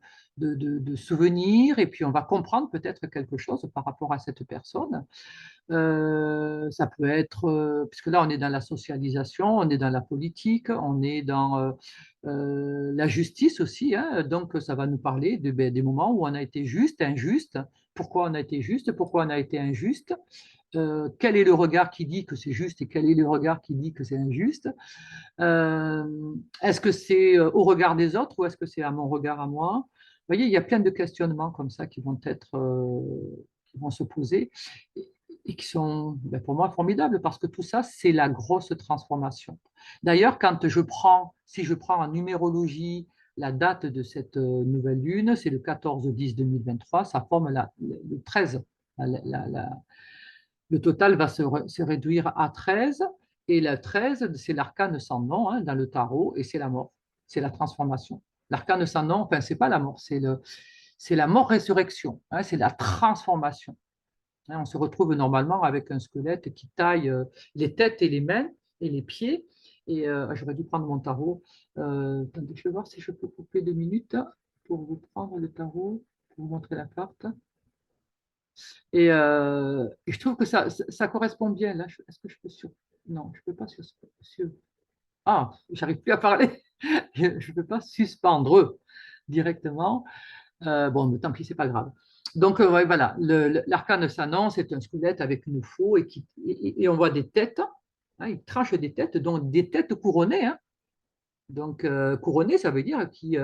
souvenirs, et puis on va comprendre peut-être quelque chose par rapport à cette personne. Ça peut être, puisque là on est dans la socialisation, on est dans la politique, on est dans la justice aussi, hein, donc ça va nous parler des moments où on a été juste, injuste, pourquoi on a été juste, pourquoi on a été injuste, quel est le regard qui dit que c'est juste et quel est le regard qui dit que c'est injuste. Est-ce que c'est au regard des autres ou est-ce que c'est à mon regard à moi? Vous voyez, il y a plein de questionnements comme ça qui vont être, qui vont se poser et qui sont ben, pour moi formidables parce que tout ça, c'est la grosse transformation. D'ailleurs, si je prends en numérologie la date de cette nouvelle lune, c'est le 14-10-2023, ça forme le 13, la, Le total va se réduire à 13, et le 13, c'est l'arcane sans nom hein, dans le tarot, et c'est la mort, c'est la transformation. L'arcane sans nom, enfin, c'est pas la mort, c'est la mort-résurrection, hein, c'est la transformation. Hein, on se retrouve normalement avec un squelette qui taille les têtes et les mains et les pieds. Et j'aurais dû prendre mon tarot. Attendez, je vais voir si je peux couper 2 minutes pour vous prendre le tarot, pour vous montrer la carte. Et je trouve que ça correspond bien. Là, est-ce que je peux sur... Non, je ne peux pas Ah, j'arrive plus à parler. Je ne peux pas suspendre directement. Bon, mais tant pis, c'est pas grave. Donc, ouais, voilà, l'arcane s'annonce, c'est un squelette avec une faux et on voit des têtes, hein, il tranche des têtes, donc des têtes couronnées. Hein. Donc, couronnées, ça veut dire qui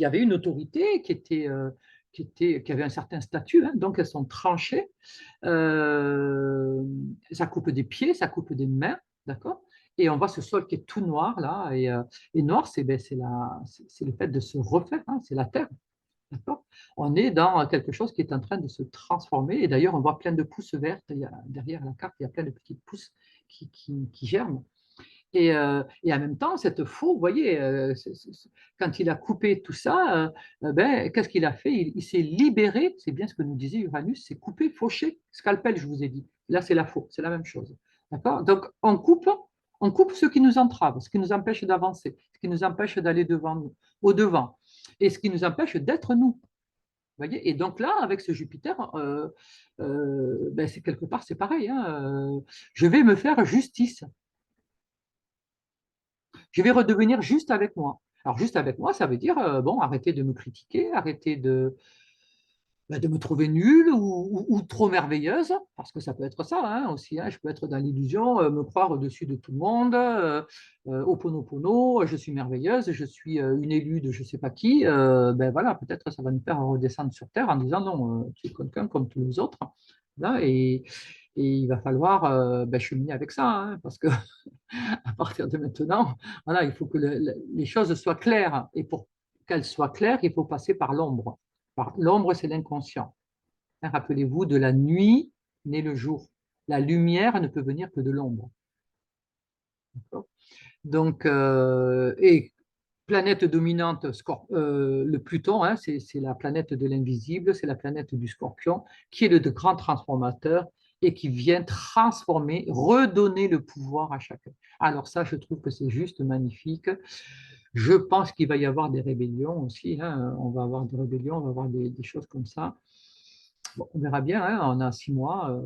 avait une autorité, qui avait un certain statut, hein, donc elles sont tranchées. Ça coupe des pieds, ça coupe des mains, d'accord? Et on voit ce sol qui est tout noir là, et noir, c'est le fait de se refaire, hein, c'est la terre. D'accord. On est dans quelque chose qui est en train de se transformer. Et d'ailleurs, on voit plein de pousses vertes. Derrière la carte, il y a plein de petites pousses qui germent. Et en même temps, cette faux, vous voyez, quand il a coupé tout ça, ben, qu'est-ce qu'il a fait? Il s'est libéré, c'est bien ce que nous disait Uranus, c'est coupé, fauché, scalpel, je vous ai dit. Là, c'est la faux, c'est la même chose. D'accord? Donc, on coupe ce qui nous entrave, ce qui nous empêche d'avancer, ce qui nous empêche d'aller devant nous, au devant, et ce qui nous empêche d'être nous. Vous voyez. Et donc là, avec ce Jupiter, ben c'est quelque part, c'est pareil. Hein, je vais me faire justice. Je vais redevenir juste avec moi. Alors, juste avec moi, ça veut dire, bon, arrêter de me critiquer, arrêter de me trouver nulle ou trop merveilleuse, parce que ça peut être ça hein, aussi. Hein, je peux être dans l'illusion, me croire au-dessus de tout le monde, Ho'oponopono, je suis merveilleuse, je suis une élue de je ne sais pas qui. Ben voilà, peut-être ça va nous faire redescendre sur Terre en disant non, tu es quelqu'un comme tous les autres. Là, et il va falloir ben, cheminer avec ça, hein, parce que à partir de maintenant, voilà, il faut que les choses soient claires. Et pour qu'elles soient claires, il faut passer par l'ombre. L'ombre, c'est l'inconscient. Rappelez-vous, de la nuit naît le jour. La lumière ne peut venir que de l'ombre. Donc, et planète dominante, le Pluton, hein, c'est la planète de l'invisible, c'est la planète du Scorpion, qui est le grand transformateur et qui vient transformer, redonner le pouvoir à chacun. Alors ça, je trouve que c'est juste magnifique. Je pense qu'il va y avoir des rébellions aussi. Hein. On va avoir des rébellions, on va avoir des choses comme ça. Bon, on verra bien, hein. On a 6 mois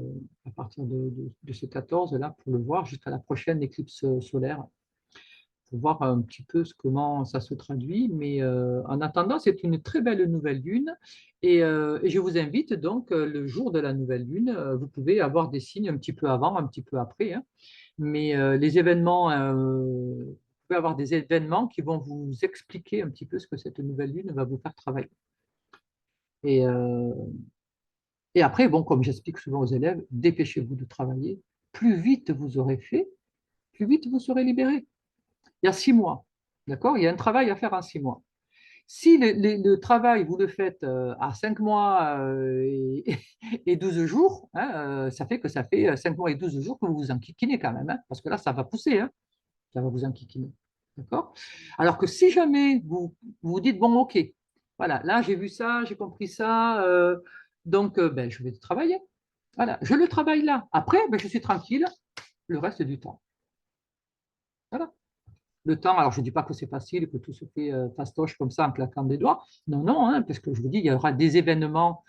à partir de ce 14 là pour le voir jusqu'à la prochaine éclipse solaire pour voir un petit peu comment ça se traduit. Mais en attendant, c'est une très belle nouvelle lune. Et je vous invite donc, le jour de la nouvelle lune, vous pouvez avoir des signes un petit peu avant, un petit peu après. Hein. Mais les événements, vous pouvez avoir des événements qui vont vous expliquer un petit peu ce que cette nouvelle lune va vous faire travailler. Et, euh, et après, bon, comme j'explique souvent aux élèves, dépêchez-vous de travailler. Plus vite vous aurez fait, plus vite vous serez libéré. Il y a 6 mois. D'accord? Il y a un travail à faire en 6 mois. Si le travail, vous le faites à 5 mois et 12 jours, hein, ça fait 5 mois et 12 jours que vous vous enquiquinez quand même, hein, parce que là, ça va pousser, hein, ça va vous enquiquiner. D'accord? Alors que si jamais vous dites, bon, OK, voilà, là, j'ai vu ça, j'ai compris ça, donc ben, je vais travailler. Voilà, je le travaille là. Après, ben, je suis tranquille le reste du temps. Voilà. Le temps, alors je ne dis pas que c'est facile, que tout se fait fastoche comme ça en claquant des doigts. Non, non, hein, parce que je vous dis, il y aura des événements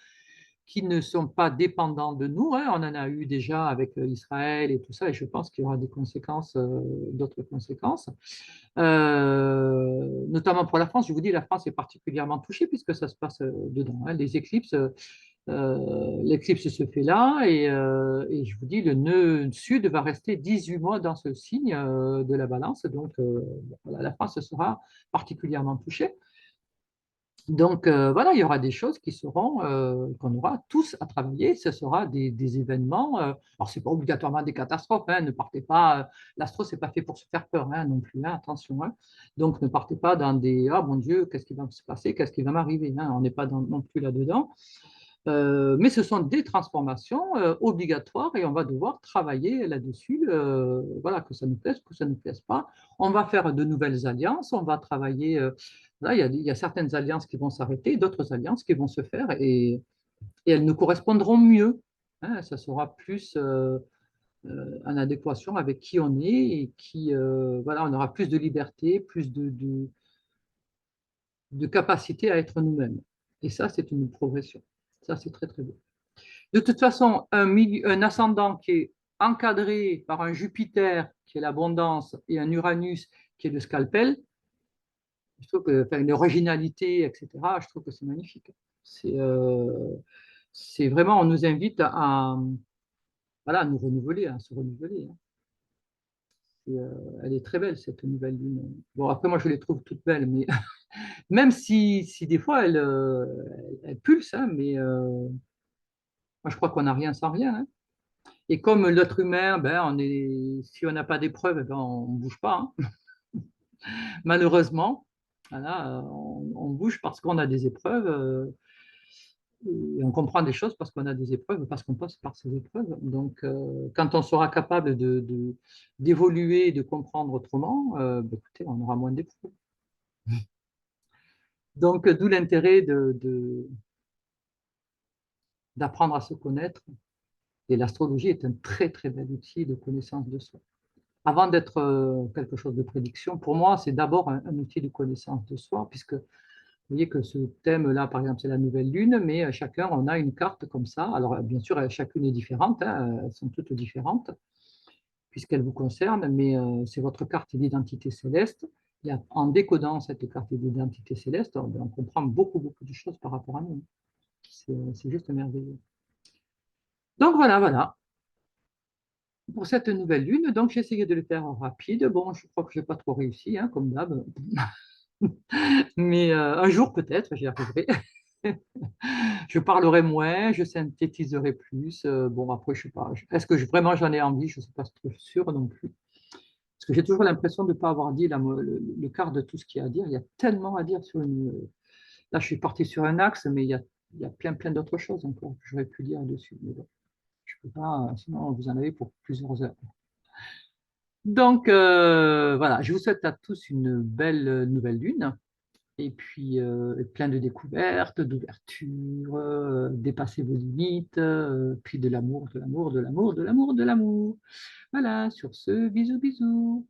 qui ne sont pas dépendants de nous. Hein. On en a eu déjà avec Israël et tout ça, et je pense qu'il y aura des conséquences, d'autres conséquences. Notamment pour la France, je vous dis, la France est particulièrement touchée puisque ça se passe dedans. Hein. Les éclipses, l'éclipse se fait là, et je vous dis, le nœud sud va rester 18 mois dans ce signe de la balance, donc voilà, la France sera particulièrement touchée. Donc voilà, il y aura des choses qui seront, qu'on aura tous à travailler. Ce sera des événements. Alors, ce n'est pas obligatoirement des catastrophes. Hein, ne partez pas. L'astro, ce n'est pas fait pour se faire peur hein, non plus. Hein, attention. Hein. Donc, ne partez pas dans des ah mon Dieu, qu'est-ce qui va se passer, qu'est-ce qui va m'arriver. Hein, on n'est pas non plus là-dedans. Mais ce sont des transformations obligatoires et on va devoir travailler là-dessus, voilà, que ça nous plaise, que ça ne nous plaise pas. On va faire de nouvelles alliances, on va travailler. Là, il y a certaines alliances qui vont s'arrêter, d'autres alliances qui vont se faire et elles nous correspondront mieux. Hein, ça sera plus en adéquation avec qui on est et qui, voilà, on aura plus de liberté, plus de capacité à être nous-mêmes. Et ça, c'est une progression. Ça, c'est très, très beau. De toute façon, un ascendant qui est encadré par un Jupiter, qui est l'abondance, et un Uranus, qui est le scalpel, je trouve que, enfin, une originalité, etc., je trouve que c'est magnifique. C'est vraiment, on nous invite voilà, à nous renouveler, à se renouveler. Hein. Elle est très belle, cette nouvelle lune. Bon, après, moi, je les trouve toutes belles, mais même si des fois, elle pulse, hein, mais moi, je crois qu'on n'a rien sans rien. Hein. Et comme l'être humain, ben, si on n'a pas d'épreuve, ben, on ne bouge pas. Hein. Malheureusement, voilà, on bouge parce qu'on a des épreuves et on comprend des choses parce qu'on a des épreuves, parce qu'on passe par ces épreuves. Donc, quand on sera capable d'évoluer, de comprendre autrement, ben, écoutez, on aura moins d'épreuves. Donc, d'où l'intérêt d'apprendre à se connaître. Et l'astrologie est un très, très bel outil de connaissance de soi. Avant d'être quelque chose de prédiction, pour moi, c'est d'abord un outil de connaissance de soi, puisque vous voyez que ce thème-là, par exemple, c'est la nouvelle lune, mais chacun, on a une carte comme ça. Alors, bien sûr, chacune est différente, hein, elles sont toutes différentes, puisqu'elles vous concernent, mais c'est votre carte d'identité céleste. Et en décodant cette carte d'identité céleste, on comprend beaucoup, beaucoup de choses par rapport à nous. C'est juste merveilleux. Donc, voilà, voilà. Pour cette nouvelle lune, donc j'ai essayé de le faire en rapide. Bon, je crois que je n'ai pas trop réussi, hein, comme d'hab. Mais un jour peut-être, j'y arriverai. Je parlerai moins, je synthétiserai plus. Bon, après, je sais pas. Est-ce que vraiment j'en ai envie? Je ne suis pas trop sûre non plus. Parce que j'ai toujours l'impression de ne pas avoir dit le quart de tout ce qu'il y a à dire. Il y a tellement à dire sur une. Là, je suis parti sur un axe, mais il y a plein, plein d'autres choses encore que j'aurais pu dire dessus. Mais bon, je ne peux pas, sinon vous en avez pour plusieurs heures. Donc, voilà, je vous souhaite à tous une belle nouvelle lune. Et puis plein de découvertes, d'ouverture, dépasser vos limites, puis de l'amour, de l'amour, de l'amour, de l'amour, de l'amour. Voilà, sur ce, bisous, bisous.